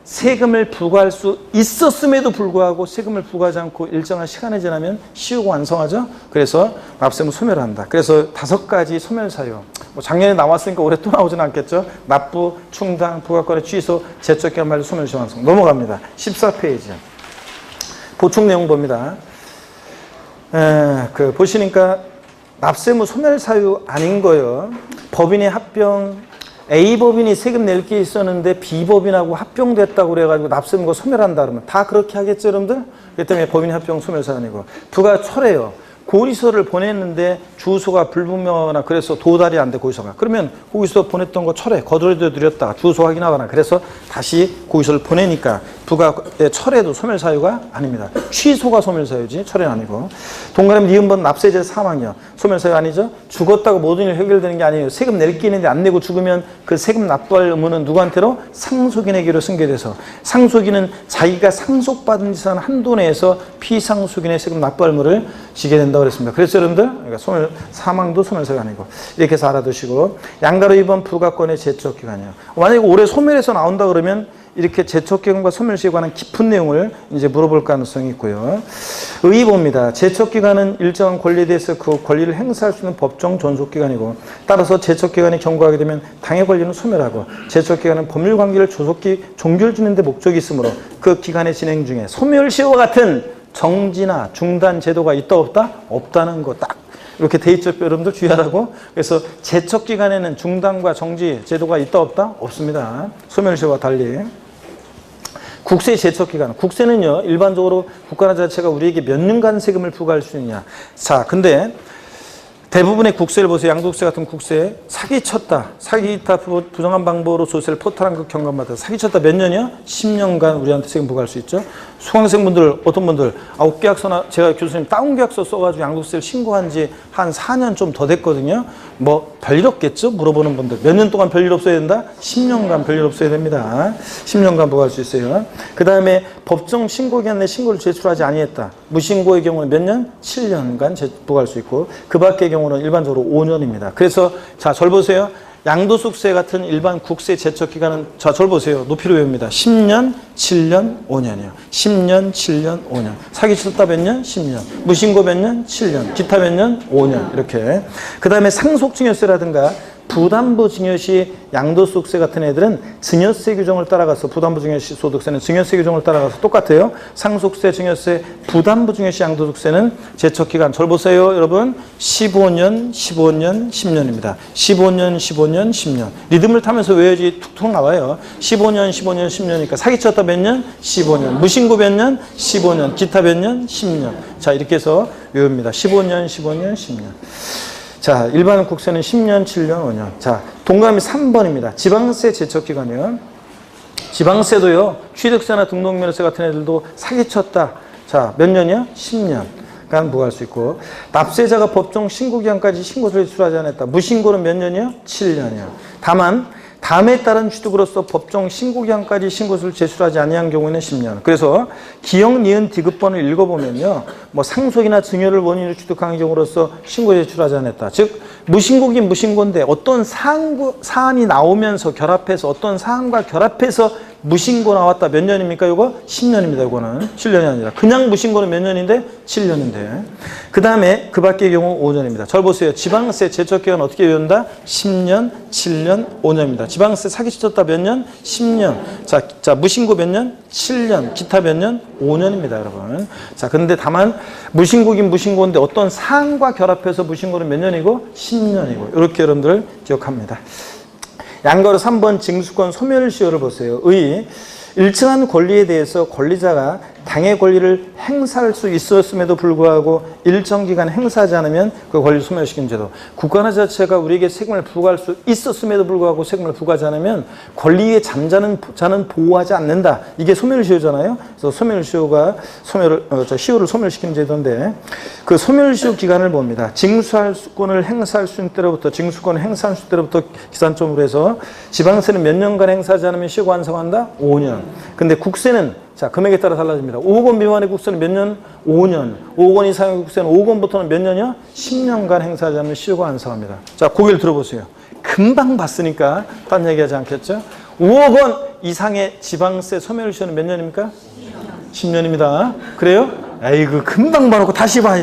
세금을 부과할 수 있었음에도 불구하고 세금을 부과하지 않고 일정한 시간이 지나면 씌우고 완성하죠. 그래서 납세무 소멸을 한다. 그래서 5가지 소멸 사유. 뭐 작년에 나왔으니까 올해 또 나오진 않겠죠. 납부, 충당, 부과권의 취소, 제척기간 만료, 소멸시 완성. 넘어갑니다. 14페이지. 보충 내용 봅니다. 보시니까 납세무 소멸 사유 아닌 거요. 법인의 합병, A법인이 세금 낼 게 있었는데 B법인하고 합병됐다고 그래가지고 납세무가 소멸한다 그러면 다 그렇게 하겠죠, 여러분들? 그렇기 때문에 법인의 합병 소멸 사유이고, 부가 철회요. 고의서를 보냈는데 주소가 불분명하거나 그래서 도달이 안 돼, 고의서가. 그러면 고의서 보냈던 거 철회, 거절해도 드렸다가 주소 확인하거나 그래서 다시 고의서를 보내니까 부가의 철회도 소멸사유가 아닙니다. 취소가 소멸사유지 철회는 아니고. 동그라미 니은번 납세제 사망이요. 소멸사유 아니죠? 죽었다고 모든 일 해결되는 게 아니에요. 세금 낼 게 있는데 안 내고 죽으면 그 세금 납부할 의무는 누구한테로? 상속인에게로 승계돼서, 상속인은 자기가 상속받은 재산 한도 내에서 피상속인의 세금 납부할 의무를 지게 된다고 그랬습니다. 그래서 여러분들, 그러니까 사망도 소멸사유가 아니고, 이렇게 해서 알아두시고, 양가로 2번 부가권의 제척기간이요. 만약에 올해 소멸해서 나온다 그러면 이렇게 제척기간과 소멸시에 관한 깊은 내용을 이제 물어볼 가능성이 있고요. 의의보입니다. 제척기간은 일정한 권리에 대해서 그 권리를 행사할 수 있는 법정 존속기간이고, 따라서 제척기간이 경과하게 되면 당해 권리는 소멸하고, 제척기간은 법률관계를 조속히 종결짓는 데 목적이 있으므로 그 기간의 진행 중에 소멸시효와 같은 정지나 중단 제도가 있다 없다? 없다는 거 딱 이렇게 돼 있죠. 여러분들 주의하라고. 그래서 제척 기간에는 중단과 정지 제도가 있다 없다? 없습니다. 소멸시효와 달리. 국세 제척 기간. 국세는요, 일반적으로 국가나 자체가 우리에게 몇 년간 세금을 부과할 수 있냐. 자, 근데 대부분의 국세를 보세요. 양도세 같은 국세, 사기쳤다, 사기타 부정한 방법으로 조세를 포탈한 그 경감받아 사기쳤다 몇 년이요? 10년간 우리한테 세금 부과할 수 있죠. 수강생분들, 어떤 분들, 계약서나 제가 교수님 다운 계약서 써가지고 양도세를 신고한 지 한 4년 좀 더 됐거든요. 뭐 별일 없겠죠? 물어보는 분들. 몇 년 동안 별일 없어야 된다? 10년간 별일 없어야 됩니다. 10년간 부과할 수 있어요. 그 다음에 법정 신고기간 내 신고를 제출하지 아니했다. 무신고의 경우는 몇 년? 7년간 부과할 수 있고, 그 밖의 경우는 일반적으로 5년입니다. 그래서 자, 절 보세요. 양도소득세 같은 일반 국세 제척기간은, 자, 절 보세요. 높이로 외웁니다. 10년, 7년, 5년이요. 10년, 7년, 5년. 사기쳤다 몇 년? 10년. 무신고 몇 년? 7년. 기타 몇 년? 5년. 이렇게. 그 다음에 상속증여세라든가 부담부 증여시 양도소득세 같은 애들은 증여세 규정을 따라가서, 부담부 증여시 소득세는 증여세 규정을 따라가서 똑같아요. 상속세, 증여세, 부담부 증여시 양도소득세는 제척기간, 절 보세요 여러분. 15년, 15년, 10년입니다. 15년, 15년, 10년. 리듬을 타면서 외워야지 툭툭 나와요. 15년, 15년, 10년이니까 사기쳤다 몇 년? 15년. 무신고 몇 년? 15년. 기타 몇 년? 10년. 자, 이렇게 해서 외웁니다. 15년, 15년, 10년. 자, 일반 국세는 10년, 7년, 5년. 자, 동그라미 3번입니다. 지방세 제척기간이요. 지방세도요, 취득세나 등록면허세 같은 애들도 사기쳤다. 자, 몇 년이요? 10년간 부과할 수 있고, 납세자가 법정 신고기간까지 신고서를 제출하지 않았다. 무신고는 몇 년이요? 7년이요. 다만 다음에 따른 취득으로서 법정 신고기간까지 신고서를 제출하지 아니한 경우에는 10년. 그래서 기역, 니은, 디귿번을 읽어보면요, 뭐 상속이나 증여를 원인으로 취득한 경우로서 신고 제출하지 않았다. 즉 무신고긴 무신고인데 어떤 사안이 나오면서 결합해서, 어떤 사안과 결합해서 무신고 나왔다. 몇 년입니까? 이거 10년입니다. 이거는 7년이 아니라 그냥 무신고는 몇 년인데? 7년인데. 그 다음에 그 밖의 경우 5년입니다. 절 보세요. 지방세 제척기간 어떻게 외운다? 10년, 7년, 5년입니다. 지방세 사기쳤다 몇 년? 10년. 자, 무신고 몇 년? 7년. 기타 몇 년? 5년입니다, 여러분. 자, 근데 다만 무신고긴 무신고인데 어떤 사안과 결합해서 무신고는 몇 년이고? 10년이고. 이렇게 여러분들 기억합니다. 양가로 3번 징수권 소멸시효를 보세요. 일정한 권리에 대해서 권리자가 당의 권리를 행사할 수 있었음에도 불구하고 일정 기간 행사하지 않으면 그 권리를 소멸시킨 제도. 국가나 자체가 우리에게 세금을 부과할 수 있었음에도 불구하고 세금을 부과하지 않으면 권리의 잠자는 자는 보호하지 않는다. 이게 소멸시효잖아요. 그래서 소멸시효가 시효를 소멸시키는 제도인데, 그 소멸시효 기간을 봅니다. 징수권을 행사할 수 있는 때로부터, 징수권을 행사할 수 있는 때로부터 기산점으로 해서, 지방세는 몇 년간 행사하지 않으면 시효가 완성한다? 5년. 근데 국세는, 자, 금액에 따라 달라집니다. 5억 원 미만의 국세는 몇 년? 5년. 5억 원 이상의 국세는 5억 원부터는 몇 년이요? 10년간 행사하지 않으면 시효가 완성합니다. 자, 고개를 들어보세요. 금방 봤으니까 딴 얘기하지 않겠죠? 5억 원 이상의 지방세 소멸시효는 몇 년입니까? 10년입니다. 그래요? 에이그 금방 봐놓고 다시 봐.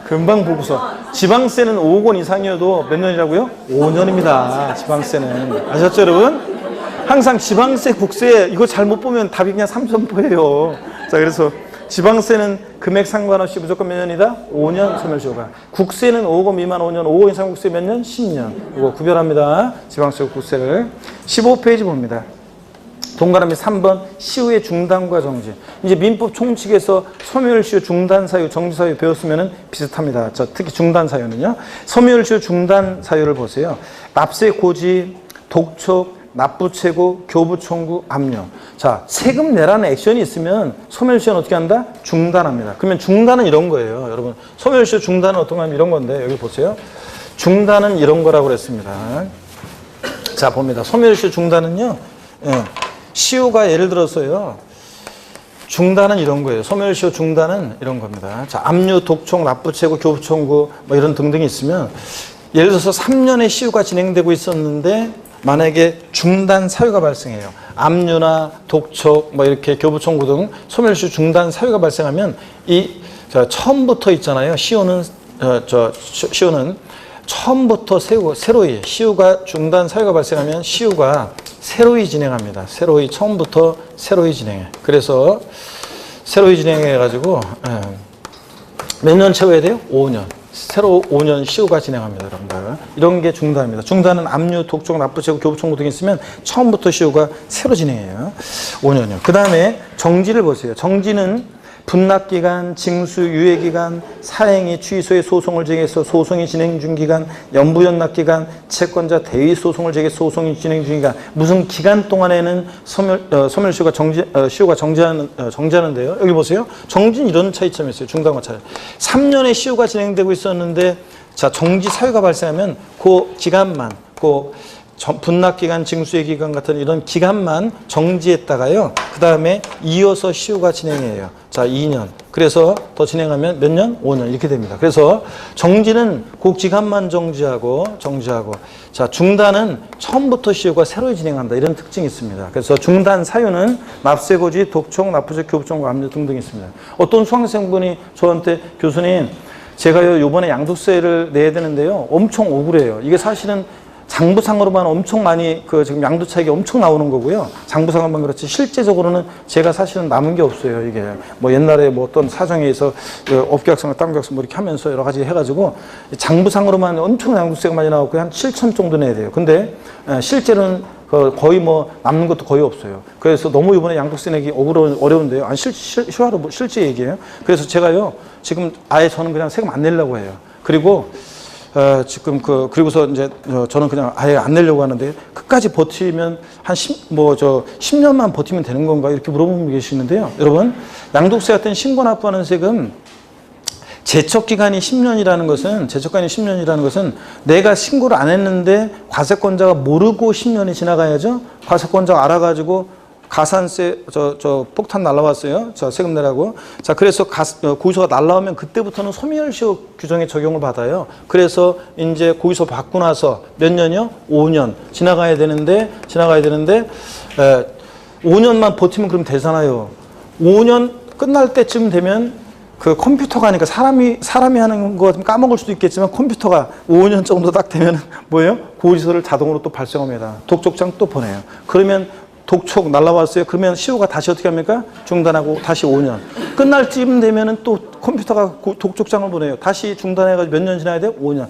금방 보고서. 지방세는 5억 원 이상이어도 몇 년이라고요? 5년입니다. 지방세는. 아셨죠, 여러분? 항상 지방세, 국세 이거 잘못 보면 답이 그냥 3점포예요. 자, 그래서 지방세는 금액 상관없이 무조건 몇 년이다? 5년 소멸시효가. 국세는 5억 원 미만 5년, 5억 원 이상 국세 몇 년? 10년. 이거 구별합니다. 지방세, 국세를. 15페이지 봅니다. 동그라미 3번 시효의 중단과 정지. 이제 민법 총칙에서 소멸시효 중단 사유, 정지 사유 배웠으면 비슷합니다. 특히 중단 사유는요. 소멸시효 중단 사유를 보세요. 납세 고지, 독촉, 납부채고, 교부청구, 압류. 자, 세금 내라는 액션이 있으면 소멸시효는 어떻게 한다? 중단합니다. 그러면 중단은 이런 거예요. 여러분, 소멸시효 중단은 어떤 거냐면 이런 건데, 여기 보세요. 중단은 이런 거라고 그랬습니다. 자, 봅니다. 소멸시효 중단은요. 시효가 예를 들어서요. 중단은 이런 거예요. 소멸시효 중단은 이런 겁니다. 자, 압류, 독촉, 납부채고, 교부청구 뭐 이런 등등이 있으면 예를 들어서 3년의 시효가 진행되고 있었는데 만약에 중단 사유가 발생해요. 압류나 독촉, 뭐 이렇게 교부청구 등 소멸시효 중단 사유가 발생하면 처음부터 있잖아요. 시효는 처음부터 새로이 시효가 중단 사유가 발생하면 시효가 새로이 진행합니다. 새로이 처음부터 새로이 진행해. 그래서 새로이 진행해가지고 몇 년 채워야 돼요? 5년. 새로 5년 시효가 진행합니다, 여러분들. 이런 게 중단입니다. 중단은 압류, 독촉, 납부채고, 교부청구 등이 있으면 처음부터 시효가 새로 진행해요. 5년이요. 그 다음에 정지를 보세요. 정지는 분납기간, 징수, 유예기간, 사행위, 취소의 소송을 제기해서 소송이 진행 중 기간, 연부연납기간, 채권자 대위 소송을 제기해서 소송이 진행 중 기간, 무슨 기간 동안에는 소멸시효가 시효가 정지하는데요. 여기 보세요. 정지는 이런 차이점이 있어요. 중단과 차이. 3년의 시효가 진행되고 있었는데, 자, 정지 사유가 발생하면 그 기간만, 분납기간, 징수의 기간 같은 이런 기간만 정지했다가요. 그 다음에 이어서 시효가 진행해요. 자, 2년. 그래서 더 진행하면 몇 년? 5년. 이렇게 됩니다. 그래서 정지는 그 기간만 정지하고. 자, 중단은 처음부터 시효가 새로 진행한다. 이런 특징이 있습니다. 그래서 중단 사유는 납세고지, 독촉, 납부채, 교부청구, 압류 등등이 있습니다. 어떤 수강생분이 저한테 교수님, 제가요, 요번에 양도세를 내야 되는데요. 엄청 억울해요. 이게 사실은 장부상으로만 엄청 많이 지금 양도 차익이 엄청 나오는 거고요. 장부상으로만 그렇지 실제적으로는 제가 사실은 남은 게 없어요. 이게 뭐 옛날에 뭐 어떤 사정에 의해서 업계약성과 땅계약성 뭐 이렇게 하면서 여러 가지 해가지고 장부상으로만 엄청 양도세가 많이 나오고 한 7천 정도 내야 돼요. 근데 실제로는 거의 뭐 남는 것도 거의 없어요. 그래서 너무 이번에 양도세 내기 어려운데요. 아니 실제 얘기예요. 그래서 제가요 지금 아예 저는 그냥 세금 안 내려고 해요. 그리고 지금 그리고서 이제 저는 그냥 아예 안 내려고 하는데 끝까지 버티면 한 10년만 버티면 되는 건가 이렇게 물어보는 계시는데요. 여러분, 양도세 같은 신고 납부하는 세금 제척기간이 10년이라는 것은 내가 신고를 안 했는데 과세권자가 모르고 10년이 지나가야죠. 과세권자가 알아가지고 가산세 폭탄 날라왔어요. 자, 세금 내라고. 자, 그래서 고의소가 날라오면 그때부터는 소멸시효 규정에 적용을 받아요. 그래서 이제 고의소 받고 나서 몇 년이요? 5년 지나가야 되는데 5년만 버티면 그럼 되잖아요. 5년 끝날 때쯤 되면 그 컴퓨터가 하니까 사람이 하는 거 좀 까먹을 수도 있겠지만 컴퓨터가 5년 정도 딱 되면 뭐예요? 고의소를 자동으로 또 발송합니다. 독촉장 또 보내요. 그러면 독촉 날라왔어요. 그러면 시효가 다시 어떻게 합니까? 중단하고 다시 5년. 끝날 쯤 되면은 또 컴퓨터가 독촉장을 보내요. 다시 중단해가지고 몇 년 지나야 돼요? 5년.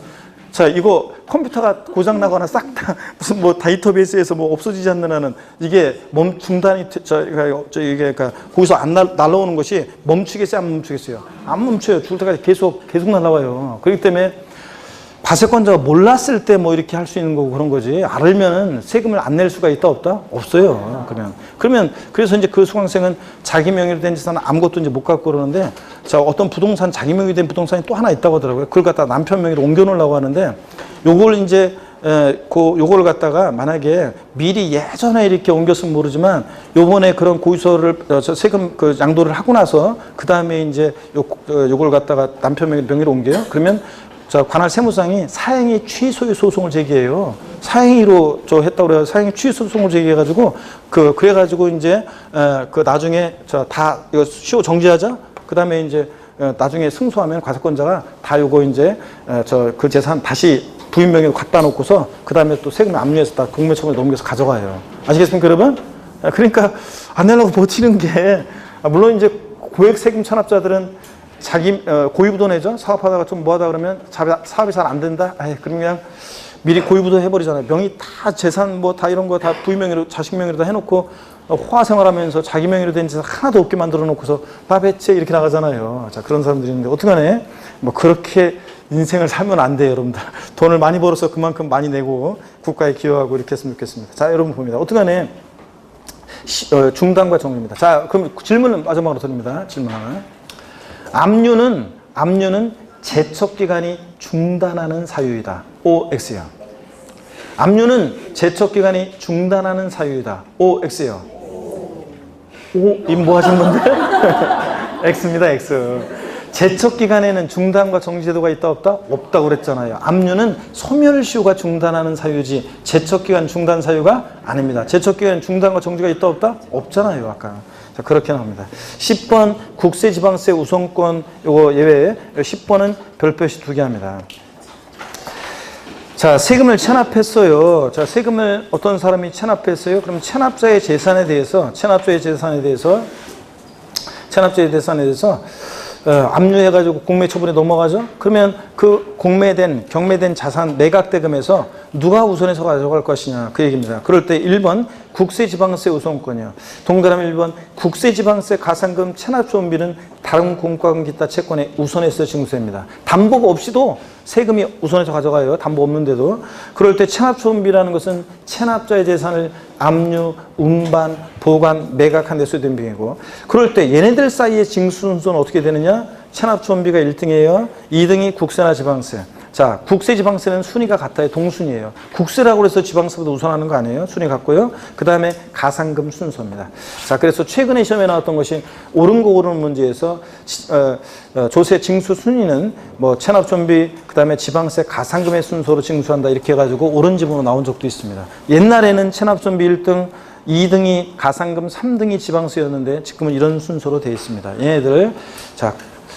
자, 이거 컴퓨터가 고장나거나 싹 다 무슨 뭐 데이터베이스에서 뭐 없어지지 않는 한은 이게 중단이, 이게 그러니까 거기서 안 날라오는 것이 멈추겠어요? 안 멈추겠어요? 안 멈춰요. 죽을 때까지 계속 날라와요. 그렇기 때문에 과세권자가 몰랐을 때 뭐 이렇게 할 수 있는 거고 그런 거지. 알면은 세금을 안 낼 수가 있다 없다? 없어요. 그러면 그래서 이제 그 수강생은 자기 명의로 된 재산은 아무것도 이제 못 갖고 그러는데, 자, 어떤 부동산 자기 명의 된 부동산이 또 하나 있다고 하더라고요. 그걸 갖다 남편 명의로 옮겨 놓으려고 하는데 요걸 이제 요걸 갖다가 만약에 미리 예전에 이렇게 옮겼으면 모르지만 요번에 그런 고의소를 세금 양도를 하고 나서 그 다음에 이제 요걸 갖다가 남편 명의로 옮겨요. 그러면 자, 관할 세무상이 사행위 취소의 소송을 제기해요. 사행위로 했다고 그래요. 사행위 취소송을 제기해가지고 그래가지고 이제 그 나중에 다 이거 시효 정지하자. 그 다음에 이제 나중에 승소하면 과세권자가 다 요거 이제 그 재산 다시 부인 명의로 갖다 놓고서 그 다음에 또 세금 압류해서 다 공매처분에 넘겨서 가져가요. 아시겠습니까, 여러분? 그러니까 안 내려고 버티는 게 물론 이제 고액 세금 체납자들은 자기 고유부도 내죠. 사업하다가 좀 뭐하다 그러면 사업이 잘 안 된다. 그럼 그냥 미리 고유부도 해버리잖아요. 명의 다 재산 뭐 다 이런 거 다 부인 명의로 자식 명의로 다 해놓고 호화 생활하면서 자기 명의로 된 재산 하나도 없게 만들어 놓고서 밥해체 이렇게 나가잖아요. 자, 그런 사람들이 있는데 어떡하네? 뭐 그렇게 인생을 살면 안 돼요, 여러분들. 돈을 많이 벌어서 그만큼 많이 내고 국가에 기여하고 이렇게 했으면 좋겠습니다. 자, 여러분 봅니다. 어떡하네? 중단과 정리입니다. 자, 그럼 질문은 마지막으로 드립니다. 질문 하나. 압류는 제척기간이 중단하는 사유이다. OX요. 압류는 제척기간이 중단하는 사유이다. OX요. 오, 뭐 하신 건데? X입니다, X. 제척기간에는 중단과 정지제도가 있다, 없다? 없다고 그랬잖아요. 압류는 소멸시효가 중단하는 사유지, 제척기간 중단 사유가 아닙니다. 제척기간 중단과 정지가 있다, 없다? 없잖아요, 아까. 자, 그렇게 나옵니다. 10번 국세지방세 우선권 요거 예외, 10번은 별표시 2개 합니다. 자, 세금을 체납했어요. 자, 세금을 어떤 사람이 체납했어요? 그럼 체납자의 재산에 대해서 압류해가지고 공매처분에 넘어가죠? 그러면 그 경매된 자산 매각대금에서 누가 우선해서 가져갈 것이냐, 그 얘기입니다. 그럴 때 1번 국세지방세 우선권이요. 동그라미 1번 국세지방세 가산금 체납조원비는 다른 공과금 기타 채권에 우선해서 징수합니다. 담보가 없이도 세금이 우선해서 가져가요. 담보 없는데도. 그럴 때 체납조원비라는 것은 체납자의 재산을 압류, 운반, 보관, 매각한 데 쓰여진 비용이고, 그럴 때 얘네들 사이의 징수 순서는 어떻게 되느냐? 체납조원비가 1등이에요. 2등이 국세나 지방세. 자, 국세지방세는 순위가 같아요. 동순이에요. 국세라고 해서 지방세보다 우선하는 거 아니에요. 순위 같고요. 그 다음에 가산금 순서입니다. 자, 그래서 최근에 시험에 나왔던 것이 옳은 거 고르는 문제에서 조세 징수 순위는 뭐 체납조원비, 그 다음에 지방세, 가산금의 순서로 징수한다 이렇게 해가지고 옳은 지문으로 나온 적도 있습니다. 옛날에는 체납조원비 1등, 2등이 가산금, 3등이 지방세였는데 지금은 이런 순서로 되어 있습니다. 얘네들 자,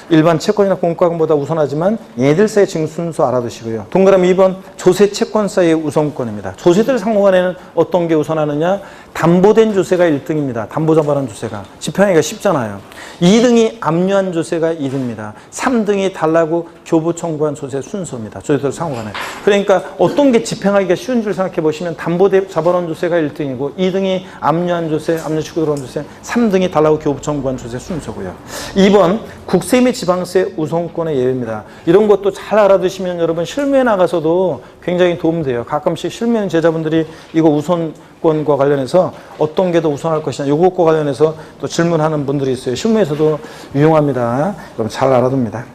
일반 채권이나 공과금보다 우선하지만 얘들 사이의 징수 순서 알아두시고요. 동그라미 2번 조세 채권 사이의 우선권입니다. 조세들 상호간에는 어떤 게 우선하느냐? 담보된 조세가 1등입니다. 담보자발한 조세가. 집행하기가 쉽잖아요. 2등이 압류한 조세가 2등입니다. 3등이 달라고 교부 청구한 조세 순서입니다. 조세들 상호간에. 그러니까 어떤 게 집행하기가 쉬운 줄 생각해 보시면 담보자발한 조세가 1등이고 2등이 압류한 조세, 압류치고 들어온 조세, 3등이 달라고 교부 청구한 조세 순서고요. 2번 국세 및 지방세 우선권의 예외입니다. 이런 것도 잘 알아두시면 여러분 실무에 나가서도 굉장히 도움돼요. 가끔씩 실무에 제자분들이 이거 우선권과 관련해서 어떤 게 더 우선할 것이냐 요것과 관련해서 또 질문하는 분들이 있어요. 실무에서도 유용합니다. 여러분 잘 알아둡니다.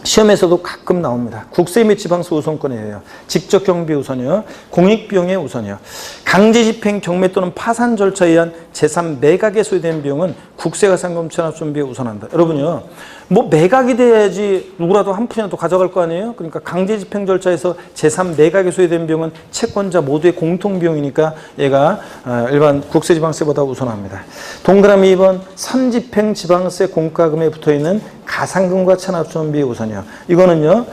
시험에서도 가끔 나옵니다. 국세 및 지방세 우선권이에요. 직접 경비 우선이요. 공익비용의 우선이요. 강제집행, 경매 또는 파산 절차에 의한 재산 매각에 소요된 비용은 국세가산금 체납조원비에 우선한다. 여러분요. 뭐 매각이 돼야지 누구라도 한 푼이라도 가져갈 거 아니에요? 그러니까 강제집행 절차에서 재산 매각에 소요된 비용은 채권자 모두의 공통비용이니까 얘가 일반 국세지방세보다 우선합니다. 동그라미 2번 선집행 지방세 공과금에 붙어있는 가산금과 체납조원비의 우선이요. 이거는요.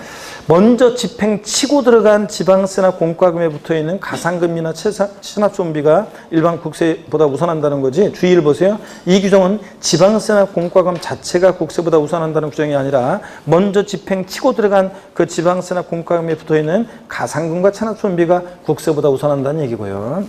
먼저 집행 치고 들어간 지방세나 공과금에 붙어있는 가산금이나 체납조원비가 일반 국세보다 우선한다는 거지. 주의를 보세요. 이 규정은 지방세나 공과금 자체가 국세보다 우선한다는 규정이 아니라 먼저 집행 치고 들어간 그 지방세나 공과금에 붙어있는 가산금과 체납조원비가 국세보다 우선한다는 얘기고요.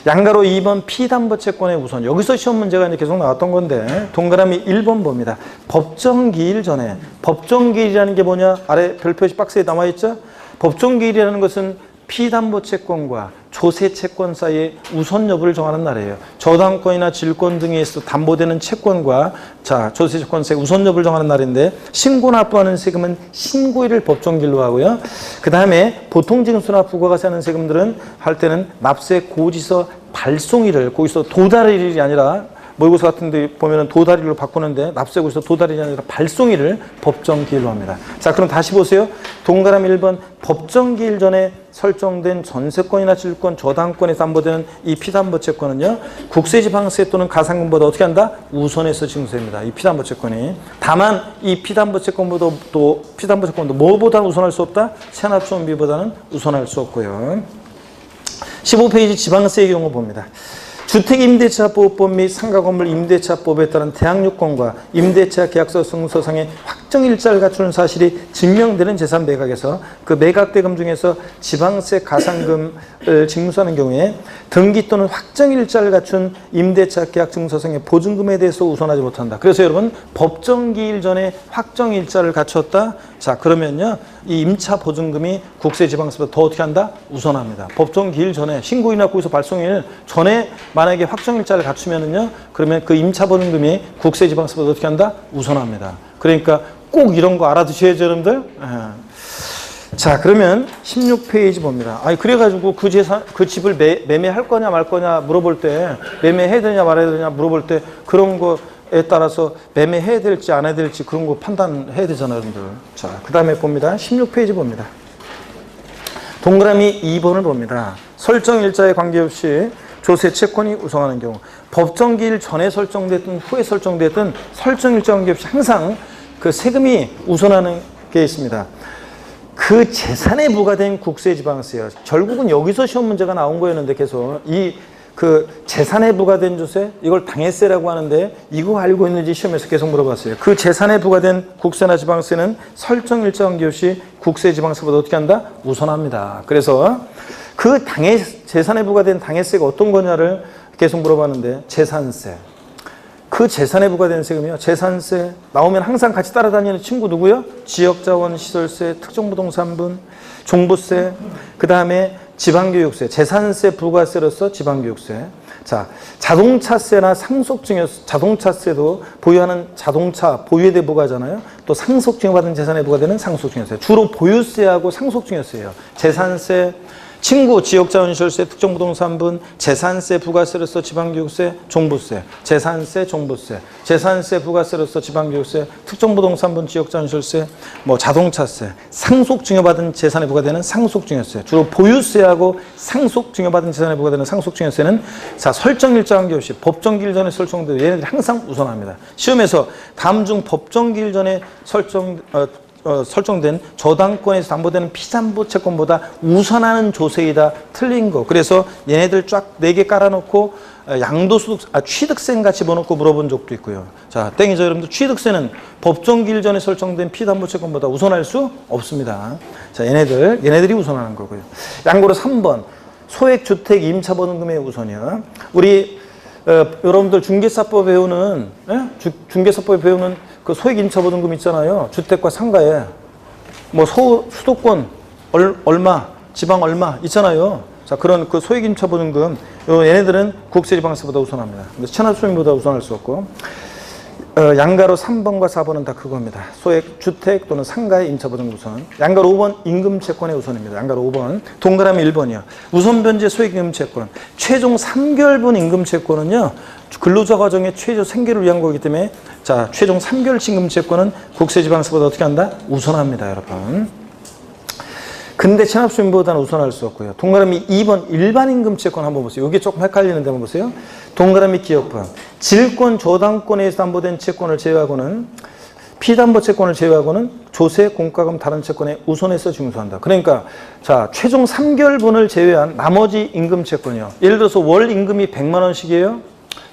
양가로 2번 피담보채권의 우선. 여기서 시험 문제가 이제 계속 나왔던 건데 동그라미 1번 봅니다. 법정기일 전에. 법정기일이라는 게 뭐냐? 아래 별표시 박스에 남아있죠? 법정기일이라는 것은 피담보채권과 조세채권 사이의 우선 여부를 정하는 날이에요. 저당권이나 질권 등에 있어 담보되는 채권과 조세채권 사이의 우선 여부를 정하는 날인데 신고 납부하는 세금은 신고일을 법정기일로 하고요. 그 다음에 보통징수나 부가가세 하는 세금들은 할 때는 납세 고지서 발송일을 거기서 도달일이 아니라 모의고사 같은 데 보면은 도다리로 바꾸는데 납세고에서 도다리가 아니라 발송이를 법정기일로 합니다. 자, 그럼 다시 보세요. 동그라미 1번 법정기일 전에 설정된 전세권이나 질권, 저당권에서 담보되는 이 피담보채권은요, 국세지방세 또는 가상금보다 어떻게 한다? 우선해서 징수됩니다. 이 피담보채권이. 다만 이 피담보채권보다 뭐보다 우선할 수 없다? 체납조원비보다는 우선할 수 없고요. 15페이지 지방세의 경우 봅니다. 주택임대차보호법 및 상가건물 임대차법에 따른 대항요건과 임대차 계약서 승소상의 확정일자를 갖추는 사실이 증명되는 재산 매각에서 그 매각대금 중에서 지방세 가상금을 징수하는 경우에 등기 또는 확정일자를 갖춘 임대차 계약 증서상의 보증금에 대해서 우선하지 못한다. 그래서 여러분 법정기일 전에 확정일자를 갖췄다. 자, 그러면요 이 임차 보증금이 국세지방세보다 더 어떻게 한다? 우선합니다. 법정기일 전에 신고일이나 거기서 발송일 전에 만약에 확정일자를 갖추면은요, 그러면 그 임차 보증금이 국세지방세보다 어떻게 한다? 우선합니다. 그러니까 꼭 이런 거 알아두셔야죠, 여러분들. 자, 그러면 16페이지 봅니다. 아니, 그래가지고 그 집을 매매할 거냐 말 거냐 물어볼 때, 매매해야 되냐 말아야 되냐 물어볼 때, 그런 거에 따라서 매매해야 될지 안 해야 될지 그런 거 판단해야 되잖아요, 여러분들. 자, 그 다음에 봅니다. 16페이지 봅니다. 동그라미 2번을 봅니다. 설정일자에 관계없이 조세 채권이 우선하는 경우, 법정기일 전에 설정됐든 후에 설정됐든 설정일자 관계없이 항상 그 세금이 우선하는 게 있습니다. 그 재산에 부과된 국세지방세요. 결국은 여기서 시험 문제가 나온 거였는데 계속 그 재산에 부과된 조세, 이걸 당해세라고 하는데 이거 알고 있는지 시험에서 계속 물어봤어요. 그 재산에 부과된 국세나 지방세는 설정일자 관계없이 국세지방세보다 어떻게 한다? 우선합니다. 그래서 그 재산에 부과된 당해세가 어떤 거냐를 계속 물어봤는데, 재산세. 그 재산에 부과된 세금이요. 재산세 나오면 항상 같이 따라다니는 친구 누구요? 지역자원 시설세, 특정부동산분, 종부세, 그 다음에 지방교육세, 재산세 부가세로서 지방교육세. 자, 자동차세나 상속증여, 자동차세도 보유하는 자동차 보유에 대해 부과하잖아요. 또 상속증여받은 재산에 부과되는 상속증여세. 주로 보유세하고 상속증여세예요. 재산세, 친구, 지역자원시설세, 특정부동산분, 재산세, 부가세로서 지방교육세, 종부세, 재산세, 종부세, 재산세, 부가세로서 지방교육세, 특정부동산분, 지역자원시설세, 뭐 자동차세, 상속증여받은 재산에 부과되는 상속증여세, 주로 보유세하고 상속증여받은 재산에 부과되는 상속증여세는 자, 설정일자 관계없이 법정기일 전에 설정되고 얘네들이 항상 우선합니다. 시험에서 다음 중 법정기일 전에 설정된 저당권에서 담보되는 피담보 채권보다 우선하는 조세이다. 틀린 거. 그래서 얘네들 쫙 4개 깔아놓고 취득세인가 집어넣고 물어본 적도 있고요. 자, 땡이죠, 여러분들. 취득세는 법정기일 전에 설정된 피담보 채권보다 우선할 수 없습니다. 자, 얘네들이 우선하는 거고요. 양고로 3번 소액주택 임차보증금의 우선이요. 우리 여러분들 중개사법 배우는 중개사법에 배우는 그 소액 임차보증금 있잖아요. 주택과 상가에 뭐 수도권 얼마, 지방 얼마 있잖아요. 자, 그런 그 소액 임차보증금 얘네들은 국세지방세보다 우선합니다. 근데 체납소임보다 우선할 수 없고, 양가로 3번과 4번은 다 그겁니다. 소액 주택 또는 상가의 임차보증금 우선. 양가로 5번 임금채권의 우선입니다. 양가로 5번. 동그라미 1번이요. 우선변제 소액 임금채권. 최종 3개월분 임금채권은요, 근로자 과정의 최저 생계를 위한 거기 때문에 자, 최종 3개월 임금채권은 국세지방세보다 어떻게 한다? 우선합니다, 여러분. 근데 체납소임보다는 우선할 수 없고요. 동그라미 2번 일반 임금채권 한번 보세요. 이게 조금 헷갈리는데 한번 보세요. 동그라미 기억번. 질권 저당권에서 담보된 채권을 제외하고는 피담보 채권을 제외하고는 조세, 공과금 다른 채권에 우선해서 징수한다. 그러니까 자, 최종 3개월분을 제외한 나머지 임금채권이요. 예를 들어서 월 임금이 100만 원씩이에요.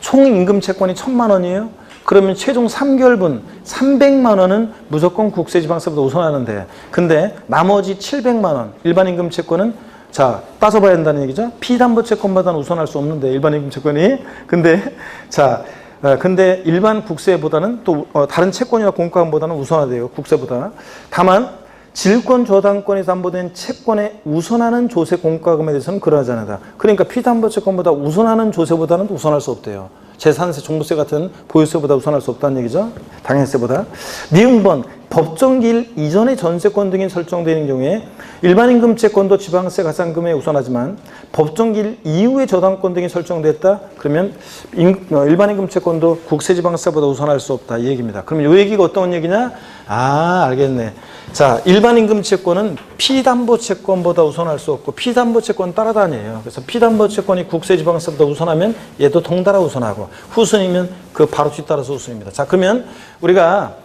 총 임금채권이 1000만 원이에요. 그러면 최종 3개월분 300만 원은 무조건 국세지방세보다 우선하는데, 근데 나머지 700만 원 일반 임금 채권은 자, 따져봐야 한다는 얘기죠. 피담보 채권보다는 우선할 수 없는데 일반 임금 채권이. 근데 일반 국세보다는 또 다른 채권이나 공과금보다는 우선하대요. 국세보다. 다만 질권 저당권에서 담보된 채권에 우선하는 조세 공과금에 대해서는 그러하지 않다. 그러니까 피담보 채권보다 우선하는 조세보다는 우선할 수 없대요. 재산세, 종부세 같은 보유세보다 우선할 수 없다는 얘기죠. 당해세보다. 니은번 법정기일 이전의 전세권 등이 설정되는 경우에 일반임금채권도 지방세 가산금에 우선하지만 법정기일 이후에 저당권 등이 설정됐다? 그러면 일반임금채권도 국세지방세보다 우선할 수 없다. 이 얘기입니다. 그럼 이 얘기가 어떤 얘기냐? 아, 알겠네. 자, 일반임금채권은 피담보채권보다 우선할 수 없고 피담보채권 따라다녀요. 그래서 피담보채권이 국세지방세보다 우선하면 얘도 덩달아 우선하고 후순이면 그 바로 뒤따라서 우선입니다. 자, 그러면 우리가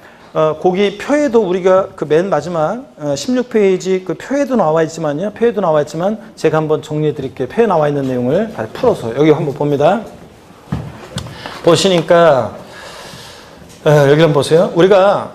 거기 표에도 우리가 그 맨 마지막 16페이지 그 표에도 나와 있지만요. 표에도 나와 있지만 제가 한번 정리해 드릴게요. 표에 나와 있는 내용을 잘 풀어서 여기 한번 봅니다. 보시니까 여기 한번 보세요. 우리가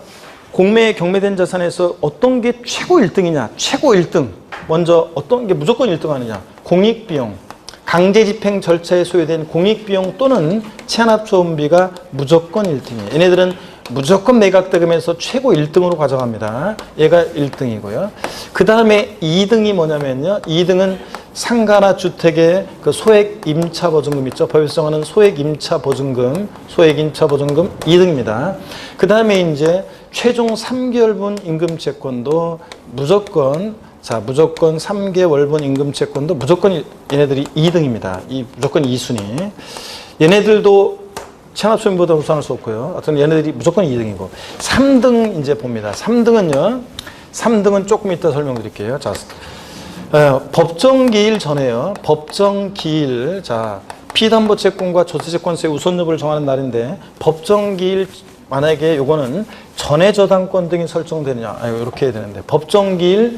공매에 경매된 자산에서 어떤 게 최고 1등이냐? 최고 1등. 먼저 어떤 게 무조건 1등 하느냐? 공익비용. 강제집행 절차에 소요된 공익비용 또는 체납조험비가 무조건 1등이에요. 얘네들은 무조건 매각대금에서 최고 1등으로 가져갑니다. 얘가 1등이고요. 그 다음에 2등이 뭐냐면요. 2등은 상가나 주택의 그 소액 임차 보증금 있죠. 법에서 정하는 소액 임차 보증금, 2등입니다. 그 다음에 이제 최종 3개월분 임금채권도 무조건 3개월분 임금채권도 무조건 얘네들이 2등입니다. 무조건 2순위. 얘네들도 체납소임보다 우선할 수 없고요. 하여튼 얘네들이 무조건 2등이고. 3등 이제 봅니다. 3등은 조금 이따 설명드릴게요. 자, 법정기일 전에요. 법정기일. 자, 피담보채권과 조세채권세 우선 여부를 정하는 날인데, 법정기일 만약에 요거는 전에 저당권 등이 설정되느냐. 이렇게 해야 되는데, 법정기일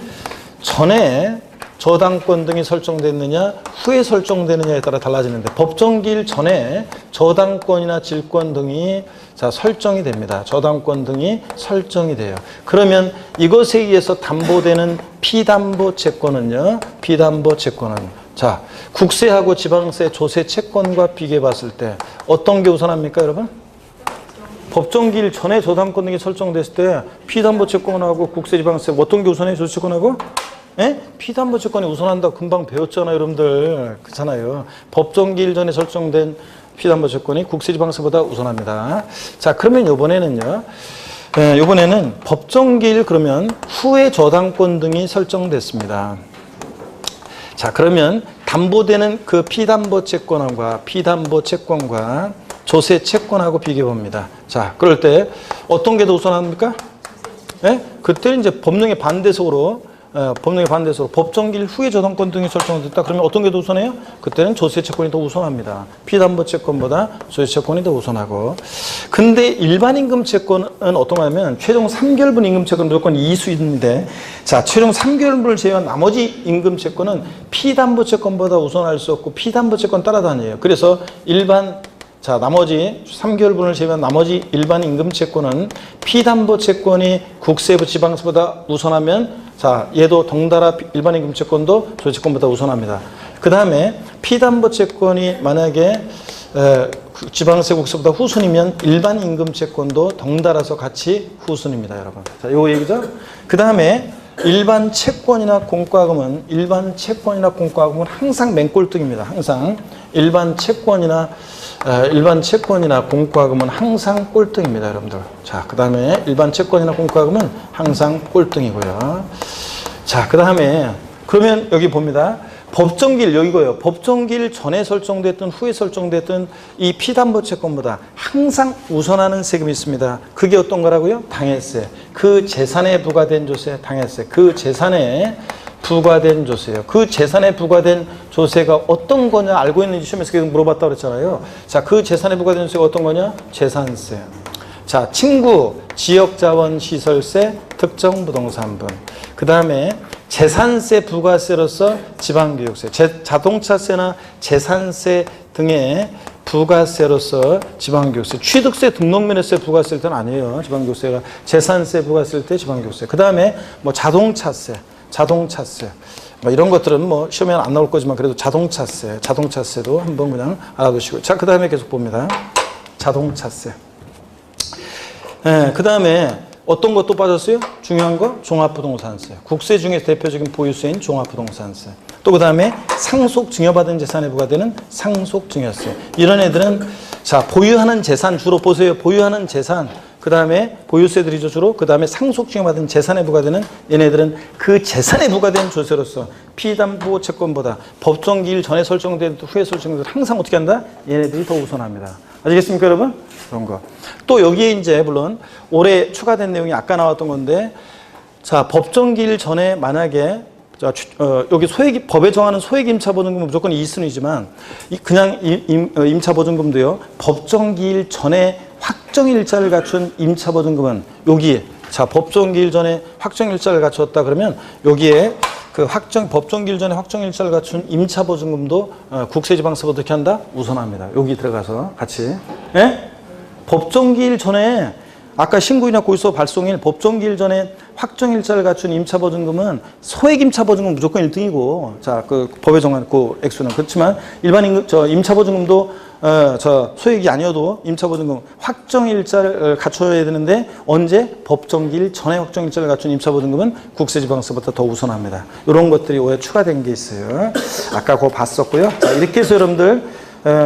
전에 저당권 등이 설정됐느냐, 후에 설정되느냐에 따라 달라지는데 법정기일 전에 저당권이나 질권 등이 설정이 됩니다. 저당권 등이 설정이 돼요. 그러면 이것에 의해서 담보되는 피담보채권은요. 자, 국세하고 지방세, 조세 채권과 비교해 봤을 때 어떤 게 우선합니까, 여러분? 법정기일 전에 저당권 등이 설정됐을 때 피담보채권하고 국세지방세 어떤 게 우선해요? 조세채권하고? 피담보채권이 우선한다고 금방 배웠잖아요, 여러분들. 그렇잖아요. 법정기일 전에 설정된 피담보채권이 국세지방세보다 우선합니다. 자, 그러면 이번에는 법정기일 그러면 후에 저당권 등이 설정됐습니다. 자, 그러면 담보되는 그 피담보채권과 조세채권하고 비교해 봅니다. 자, 그럴 때 어떤 게 더 우선합니까? 그때 이제 법령의 반대속으로 법정기일 후에 저당권 등이 설정됐다. 그러면 어떤 게 더 우선해요? 그때는 조세채권이 더 우선합니다. 피담보채권보다 조세채권이 더 우선하고. 근데 일반임금채권은 어떤 거냐면 최종 3개월분 임금채권은 무조건 2수인데, 자, 최종 3개월분을 제외한 나머지 임금채권은 피담보채권보다 우선할 수 없고 피담보채권 따라다녀요. 그래서 나머지 3개월분을 제외한 나머지 일반 임금채권은 피담보채권이 국세부 지방세보다 우선하면, 자, 얘도 덩달아 일반 임금채권도 조세채권보다 우선합니다. 그 다음에 피담보채권이 만약에 지방세 국세보다 후순이면 일반 임금채권도 덩달아서 같이 후순입니다, 여러분. 자, 요 얘기죠. 그 다음에 일반 채권이나 공과금은 항상 맨꼴등입니다. 항상 일반 채권이나 공과금은 항상 꼴등입니다, 여러분들. 자, 그 다음에 일반 채권이나 공과금은 항상 꼴등이고요. 자, 그 다음에 그러면 여기 봅니다. 법정기일 여기고요. 법정기일 전에 설정됐든 후에 설정됐든 이 피담보채권보다 항상 우선하는 세금이 있습니다. 그게 어떤 거라고요? 당해세. 그 재산에 부과된 조세, 당해세. 그 재산에 부과된 조세예요. 그 재산에 부과된 조세가 어떤 거냐 알고 있는지 시험에서 계속 물어봤다고 그랬잖아요. 자, 그 재산에 부과된 조세가 어떤 거냐? 재산세. 자, 층구, 지역자원시설세, 특정부동산분. 그 다음에 재산세 부가세로서 지방교육세, 자동차세나 재산세 등의 부가세로서 지방교육세, 취득세, 등록면허세 부가세일 때는 아니에요. 지방교육세가 재산세 부가세일 때 지방교육세. 그 다음에 뭐 자동차세 뭐 이런 것들은 뭐 시험에 안 나올 거지만 그래도 자동차세도 한번 그냥 알아두시고. 자, 그 다음에 계속 봅니다. 자동차세. 그 다음에 어떤 것도 빠졌어요? 중요한 거 종합부동산세. 국세 중에 대표적인 보유세인 종합부동산세. 또 그 다음에 상속 증여받은 재산에 부과되는 상속 증여세. 이런 애들은 자, 보유하는 재산 주로 보세요. 보유하는 재산 그 다음에 보유세들이죠, 주로. 그 다음에 상속증에 받은 재산에 부과되는 얘네들은 그 재산에 부과된 조세로서 피담보 채권보다 법정기일 전에 설정된 후에 설정된 항상 어떻게 한다? 얘네들이 더 우선합니다. 아시겠습니까, 여러분? 그런 거. 또 여기에 이제 물론 올해 추가된 내용이 아까 나왔던 건데, 자, 법정기일 전에 만약에 여기 법에 정하는 소액임차보증금은 무조건 2순위지만 그냥 임차보증금도요. 법정기일 전에 확정일자를 갖춘 임차보증금은 여기에, 자, 법정기일 전에 확정일자를 갖췄다 그러면 여기에 그 법정기일 전에 확정일자를 갖춘 임차보증금도 국세지방세법 어떻게 한다? 우선합니다. 여기 들어가서 같이. 예? 법정기일 전에 아까 신고인이나 고의서 발송일 법정기일 전에 확정일자를 갖춘 임차보증금은 소액임차보증금 무조건 1등이고, 자, 그 법에 정한 그 액수는 그렇지만 일반 임차보증금도 소액이 아니어도 임차보증금 확정일자를 갖춰야 되는데 언제? 법정기일 전에 확정일자를 갖춘 임차보증금은 국세지방세보다 더 우선합니다. 이런 것들이 올해 추가된 게 있어요. 아까 그거 봤었고요. 자, 이렇게 해서 여러분들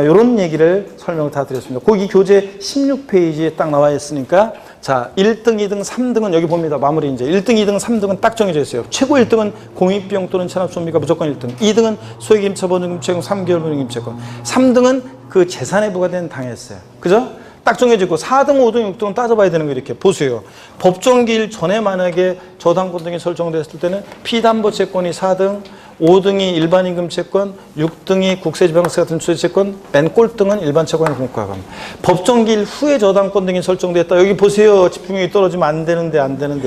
이런 얘기를 설명을 다 드렸습니다. 거기 교재 16페이지에 딱 나와 있으니까, 자, 1등, 2등, 3등은 여기 봅니다. 마무리 이제 1등, 2등, 3등은 딱 정해져 있어요. 최고 1등은 공익비용 또는 체납소비가 무조건 1등. 2등은 소액임차보증금 채권 3개월 보증금채권. 3등은 그 재산에 부과된 당했어요. 그죠? 딱 정해지고 4등, 5등, 6등은 따져봐야 되는 거 이렇게 보세요. 법정기일 전에 만약에 저당권 등이 설정됐을 때는 피담보 채권이 4등, 5등이 일반임금 채권, 6등이 국세지방세 같은 조세채권, 맨 꼴등은 일반 채권의 공과금. 법정기일 후에 저당권 등이 설정됐다. 여기 보세요. 집중력이 떨어지면 안 되는데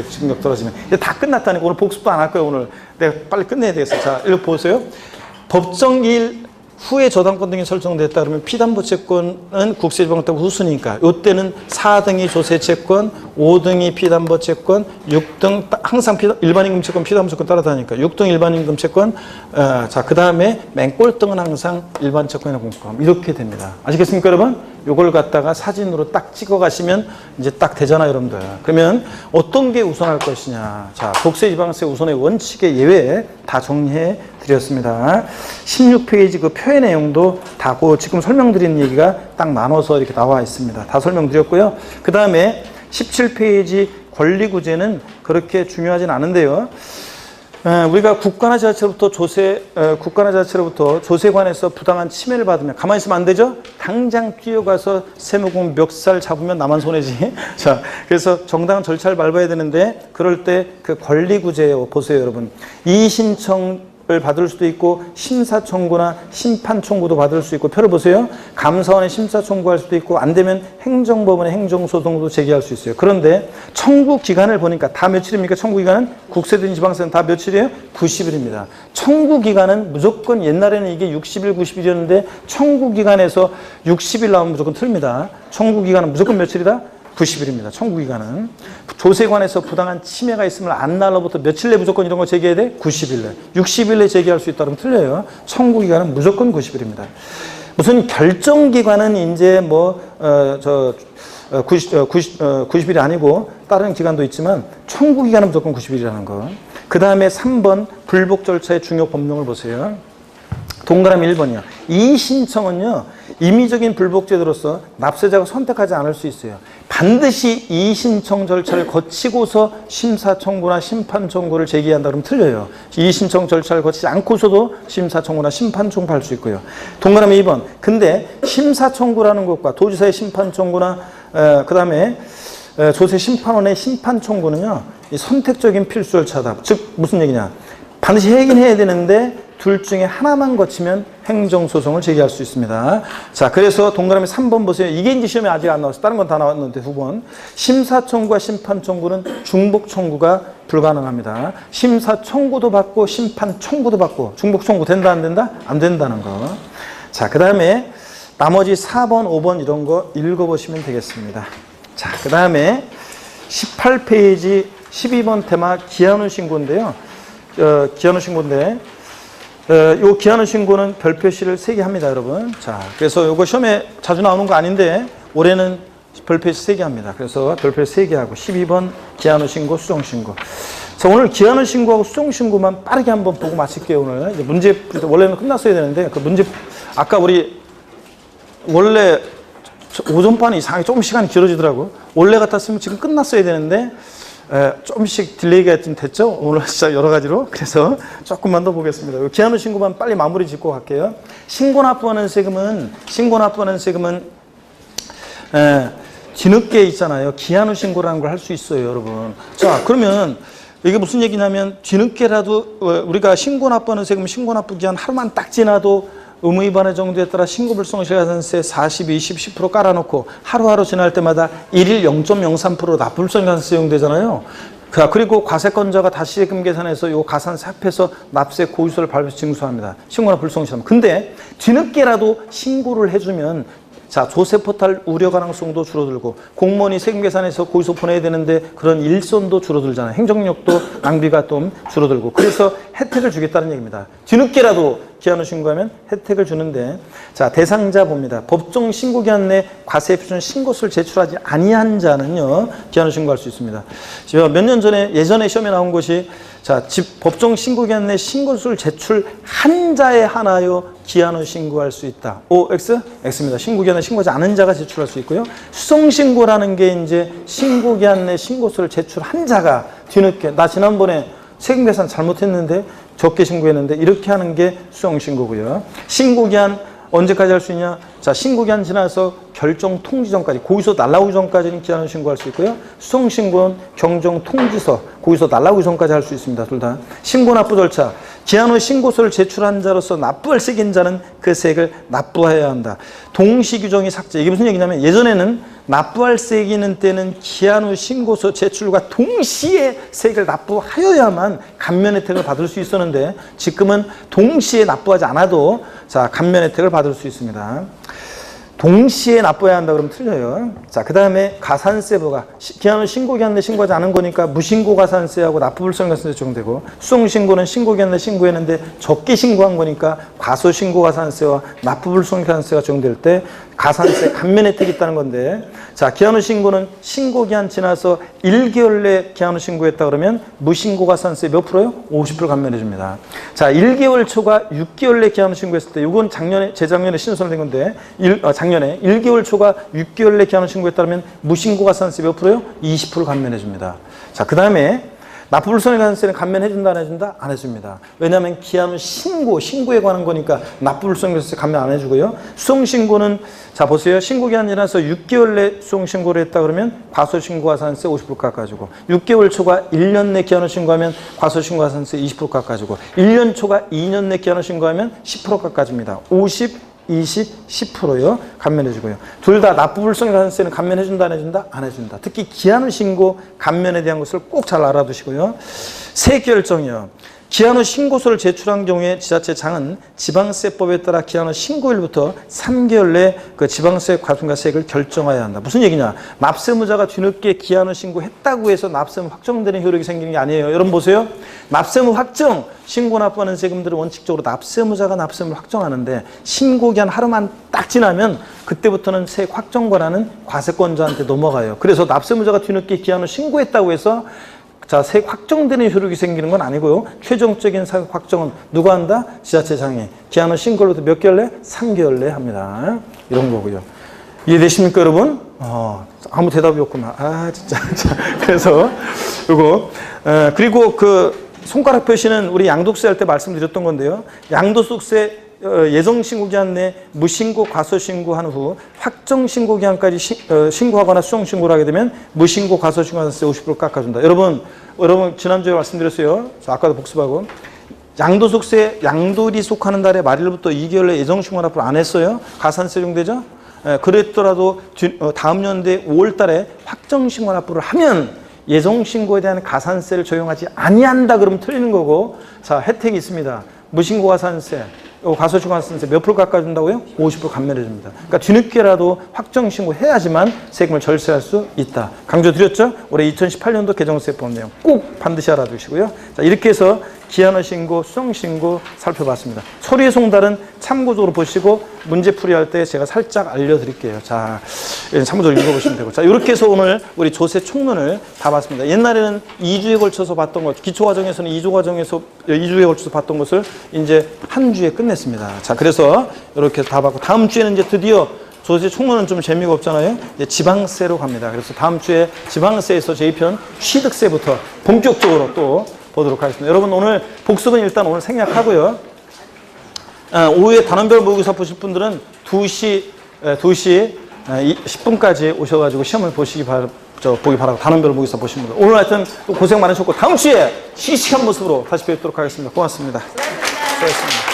집중력 떨어지면. 이제 다 끝났다니까. 오늘 복습도 안 할 거예요. 오늘 내가 빨리 끝내야 되겠어. 자, 이렇게 보세요. 법정기일 후에 저당권 등이 설정됐다 그러면 피담보 채권은 국세지방세법 후순위니까 이때는 4등이 조세채권, 5등이 피담보 채권, 6등 항상 일반임금 채권, 피담보 채권 따라다니까 6등 일반임금 채권, 자, 그 다음에 맨 꼴등은 항상 일반 채권이나 공과금 이렇게 됩니다. 아시겠습니까, 여러분? 요걸 갖다가 사진으로 딱 찍어 가시면 이제 딱 되잖아요, 여러분들. 그러면 어떤 게 우선할 것이냐. 자, 국세지방세 우선의 원칙의 예외 다 정리해 드렸습니다. 16페이지 그 표의 내용도 다 지금 설명드린 얘기가 딱 나눠서 이렇게 나와 있습니다. 다 설명드렸고요. 그 다음에 17페이지 권리구제는 그렇게 중요하진 않은데요. 우리가 국가나 지자체로부터 조세관에서 부당한 침해를 받으면 가만히 있으면 안 되죠? 당장 뛰어가서 세무공 멱살 잡으면 나만 손해지. 자, 그래서 정당한 절차를 밟아야 되는데 그럴 때 그 권리구제요. 보세요, 여러분. 이의신청 을 받을 수도 있고 심사 청구나 심판 청구도 받을 수 있고, 표를 보세요. 감사원에 심사 청구할 수도 있고 안 되면 행정법원에 행정소송도 제기할 수 있어요. 그런데 청구 기간을 보니까 다 며칠입니까? 청구 기간은 국세든 지방세든 다 며칠이에요? 90일입니다. 청구 기간은 무조건 옛날에는 이게 60일, 90일이었는데 청구 기간에서 60일 나오면 무조건 틀립니다. 청구 기간은 무조건 며칠이다? 90일입니다. 청구기간은. 조세관에서 부당한 침해가 있으면 안 날로부터 며칠 내 무조건 이런 거 제기해야 돼? 90일 내. 60일 내 제기할 수 있다 그러면 틀려요. 청구기간은 무조건 90일입니다. 무슨 결정기간은 이제 90일이 아니고 다른 기간도 있지만 청구기간은 무조건 90일이라는 거. 그 다음에 3번 불복 절차의 중요 법령을 보세요. 동그라미 1번이요. 이의신청은요, 임의적인 불복제도로서 납세자가 선택하지 않을 수 있어요. 반드시 이의신청 절차를 거치고서 심사 청구나 심판 청구를 제기한다 그러면 틀려요. 이의신청 절차를 거치지 않고서도 심사 청구나 심판 청구할 수 있고요. 동그라미 2번. 근데 심사 청구라는 것과 도지사의 심판 청구나 그 다음에 조세 심판원의 심판 청구는요, 이 선택적인 필수 절차다. 즉 무슨 얘기냐? 반드시 해야긴 해야 되는데 둘 중에 하나만 거치면 행정소송을 제기할 수 있습니다. 자, 그래서 동그라미 3번 보세요. 이게 이제 시험에 아직 안 나왔어요. 다른 건 다 나왔는데 2번. 심사청구와 심판청구는 중복청구가 불가능합니다. 심사청구도 받고 심판청구도 받고 중복청구 된다 안 된다? 안 된다는 거. 자, 그 다음에 나머지 4번, 5번 이런 거 읽어보시면 되겠습니다. 자, 그 다음에 18페이지 12번 테마 기한후 신고인데요. 기한후 신고인데 요 기한후 신고는 별표시를 3개 합니다, 여러분. 자, 그래서 요거 시험에 자주 나오는 거 아닌데 올해는 별표시 3개 합니다. 그래서 별표시 3개 하고 12번 기한후 신고, 수정 신고. 자, 오늘 기한후 신고하고 수정 신고만 빠르게 한번 보고 마칠게요, 오늘. 이제 문제 원래는 끝났어야 되는데 그 문제 아까 우리 원래 오전반에 이상하게 조금 시간이 길어지더라고. 원래 같았으면 지금 끝났어야 되는데 조금씩 딜레이가 좀 됐죠. 오늘 진짜 여러 가지로. 그래서 조금만 더 보겠습니다. 기한후 신고만 빨리 마무리 짓고 갈게요. 신고 납부하는 세금은 뒤늦게 있잖아요. 기한후 신고라는 걸 할 수 있어요, 여러분. 자, 그러면 이게 무슨 얘기냐면 뒤늦게라도 우리가 신고 납부하는 세금 신고 납부 기한 하루만 딱 지나도 의무 위반의 정도에 따라 신고 불성실 가산세 40, 20, 10% 깔아놓고 하루하루 지날 때마다 일일 0.03% 납부 불성실 가산세 적용되잖아요. 그리고 과세권자가 다시세금 계산해서 요 가산세 합해서 납세 고의소를 발표해서 징수합니다. 신고나 불성실하면. 근데 뒤늦게라도 신고를 해주면 자, 조세 포탈 우려 가능성도 줄어들고 공무원이 세금 계산해서 고의소 보내야 되는데 그런 일손도 줄어들잖아요. 행정력도 낭비가 좀 줄어들고 그래서 혜택을 주겠다는 얘기입니다. 뒤늦게라도 기한후 신고하면 혜택을 주는데 자, 대상자 봅니다. 법정 신고기한 내 과세 표준 신고서를 제출하지 아니한 자는요 기한후 신고할 수 있습니다. 제가 몇 년 전에 예전에 시험에 나온 것이 자, 법정 신고기한 내 신고서를 제출한 자에 한하여 기한후 신고할 수 있다. O, X? X입니다. 신고기한 내 신고하지 않은 자가 제출할 수 있고요. 수성신고라는 게 이제 신고기한 내 신고서를 제출한 자가 뒤늦게 나 지난번에 세금 계산 잘못했는데 적게 신고했는데 이렇게 하는 게 수성신고고요. 신고기한 언제까지 할 수 있냐? 자, 신고기한 지나서 결정 통지 전까지 고의소 날라오기 전까지는 기한후 신고할 수 있고요. 수성신고는 경정 통지서 고의소 날라오기 전까지 할 수 있습니다. 둘 다. 신고 납부 절차. 기한후 신고서를 제출한 자로서 납부할 세인 자는 그 세액을 납부해야 한다. 동시 규정이 삭제. 이게 무슨 얘기냐면 예전에는 납부할 세액이는 때는 기한후 신고서 제출과 동시에 세액을 납부하여야만 감면 혜택을 받을 수 있었는데 지금은 동시에 납부하지 않아도 자, 감면 혜택을 받을 수 있습니다. 동시에 납부해야 한다 그러면 틀려요. 자, 그 다음에 가산세 부과. 기한후 신고기한 내 신고하지 않은 거니까 무신고 가산세하고 납부불성 가산세 적용되고 수성신고는 신고기한 내 신고했는데 적게 신고한 거니까 과소신고 가산세와 납부불성 가산세가 적용될 때 가산세 감면 혜택이 있다는 건데 자, 기한후 신고는 신고기한 지나서 1개월 내 기한후 신고했다 그러면 무신고 가산세 몇 프로요? 50% 감면해 줍니다. 자, 1개월 초과 6개월 내 기한후 신고했을 때 이건 재작년에 신설된 건데 작년에 1개월 초과 6개월 내 기한후 신고했다면 무신고 가산세 몇 프로요? 20% 감면해 줍니다. 자, 그 다음에 납부불성의 가산세는 감면해 준다 안 해준다? 안 해줍니다. 왜냐하면 기한후 신고에 관한 거니까 납부불성 가산세 감면 안 해주고요. 수성신고는 자 보세요. 신고기한 지나서 6개월 내 수성신고를 했다 그러면 과소신고 가산세 50% 깎아주고 6개월 초과 1년 내 기한후 신고하면 과소신고 가산세 20% 깎아주고 1년 초과 2년 내 기한후 신고하면 10% 깎아줍니다. 50, 20, 10%요. 감면해주고요. 둘 다 납부불성 가산세는 감면해준다 안 해준다? 안 해준다. 특히 기한후 신고 감면에 대한 것을 꼭 잘 알아두시고요. 세결정이요. 기한후 신고서를 제출한 경우에 지자체장은 지방세법에 따라 기한후 신고일부터 3개월 내 그 지방세 과분과 세액을 결정해야 한다. 무슨 얘기냐? 납세무자가 뒤늦게 기한후 신고했다고 해서 납세무 확정되는 효력이 생기는 게 아니에요. 여러분 보세요. 납세무 확정, 신고 납부하는 세금들은 원칙적으로 납세무자가 납세무를 확정하는데 신고기한 하루만 딱 지나면 그때부터는 세액 확정 권한은 과세권자한테 넘어가요. 그래서 납세무자가 뒤늦게 기한후 신고했다고 해서 자, 세액 확정되는 효력이 생기는 건 아니고요. 최종적인 세액 확정은 누가 한다? 지자체장이. 기한후 신고로부터 몇 개월 내? 3개월 내 합니다. 이런 거고요. 이해되십니까, 여러분? 아무 대답이 없구만. 아, 진짜. 그래서, 요거. 그리고 그 손가락 표시는 우리 양도세 할 때 말씀드렸던 건데요. 양도소득세 예정신고기한 내 무신고, 과소신고한 후 확정신고기한까지 신고하거나 수정신고를 하게 되면 무신고, 과소신고 가산세 50% 깎아준다. 여러분 지난주에 말씀드렸어요. 아까도 복습하고 양도소득세 양도일이 속하는 달에 말일부터 2개월 내 예정신고 납부를 안 했어요. 가산세 적용되죠? 그랬더라도 다음 연도에 5월 달에 확정신고 납부를 하면 예정신고에 대한 가산세를 적용하지 아니한다 그러면 틀리는 거고 자, 혜택이 있습니다. 무신고 가산세 과소신고 가산세 몇 프로 깎아준다고요? 50% 감면해줍니다. 그러니까 뒤늦게라도 확정신고 해야지만 세금을 절세할 수 있다. 강조드렸죠? 올해 2018년도 개정세법 내용 꼭 반드시 알아두시고요. 자, 이렇게 해서 기한후 신고, 수정신고 살펴봤습니다. 서류의 송달은 참고적으로 보시고 문제풀이할 때 제가 살짝 알려드릴게요. 자, 참고적으로 읽어보시면 되고. 자, 이렇게 해서 오늘 우리 조세 총론을 다 봤습니다. 옛날에는 2주에 걸쳐서 봤던 것, 기초과정에서는 2주에 걸쳐서 봤던 것을 이제 한 주에 끝냈습니다. 자, 그래서 이렇게 다 봤고 다음 주에는 이제 드디어 도대체 총론은 좀 재미가 없잖아요. 이제 지방세로 갑니다. 그래서 다음 주에 지방세에서 제2편 취득세부터 본격적으로 또 보도록 하겠습니다. 여러분 오늘 복습은 일단 오늘 생략하고요. 오후에 단원별 모의고사 보실 분들은 2시 10분까지 오셔가지고 시험을 보기 바라고 단원별 모의고사 보신 분들 오늘 하여튼 고생 많으셨고 다음 주에 씩씩한 모습으로 다시 뵙도록 하겠습니다. 고맙습니다. 수고하셨습니다.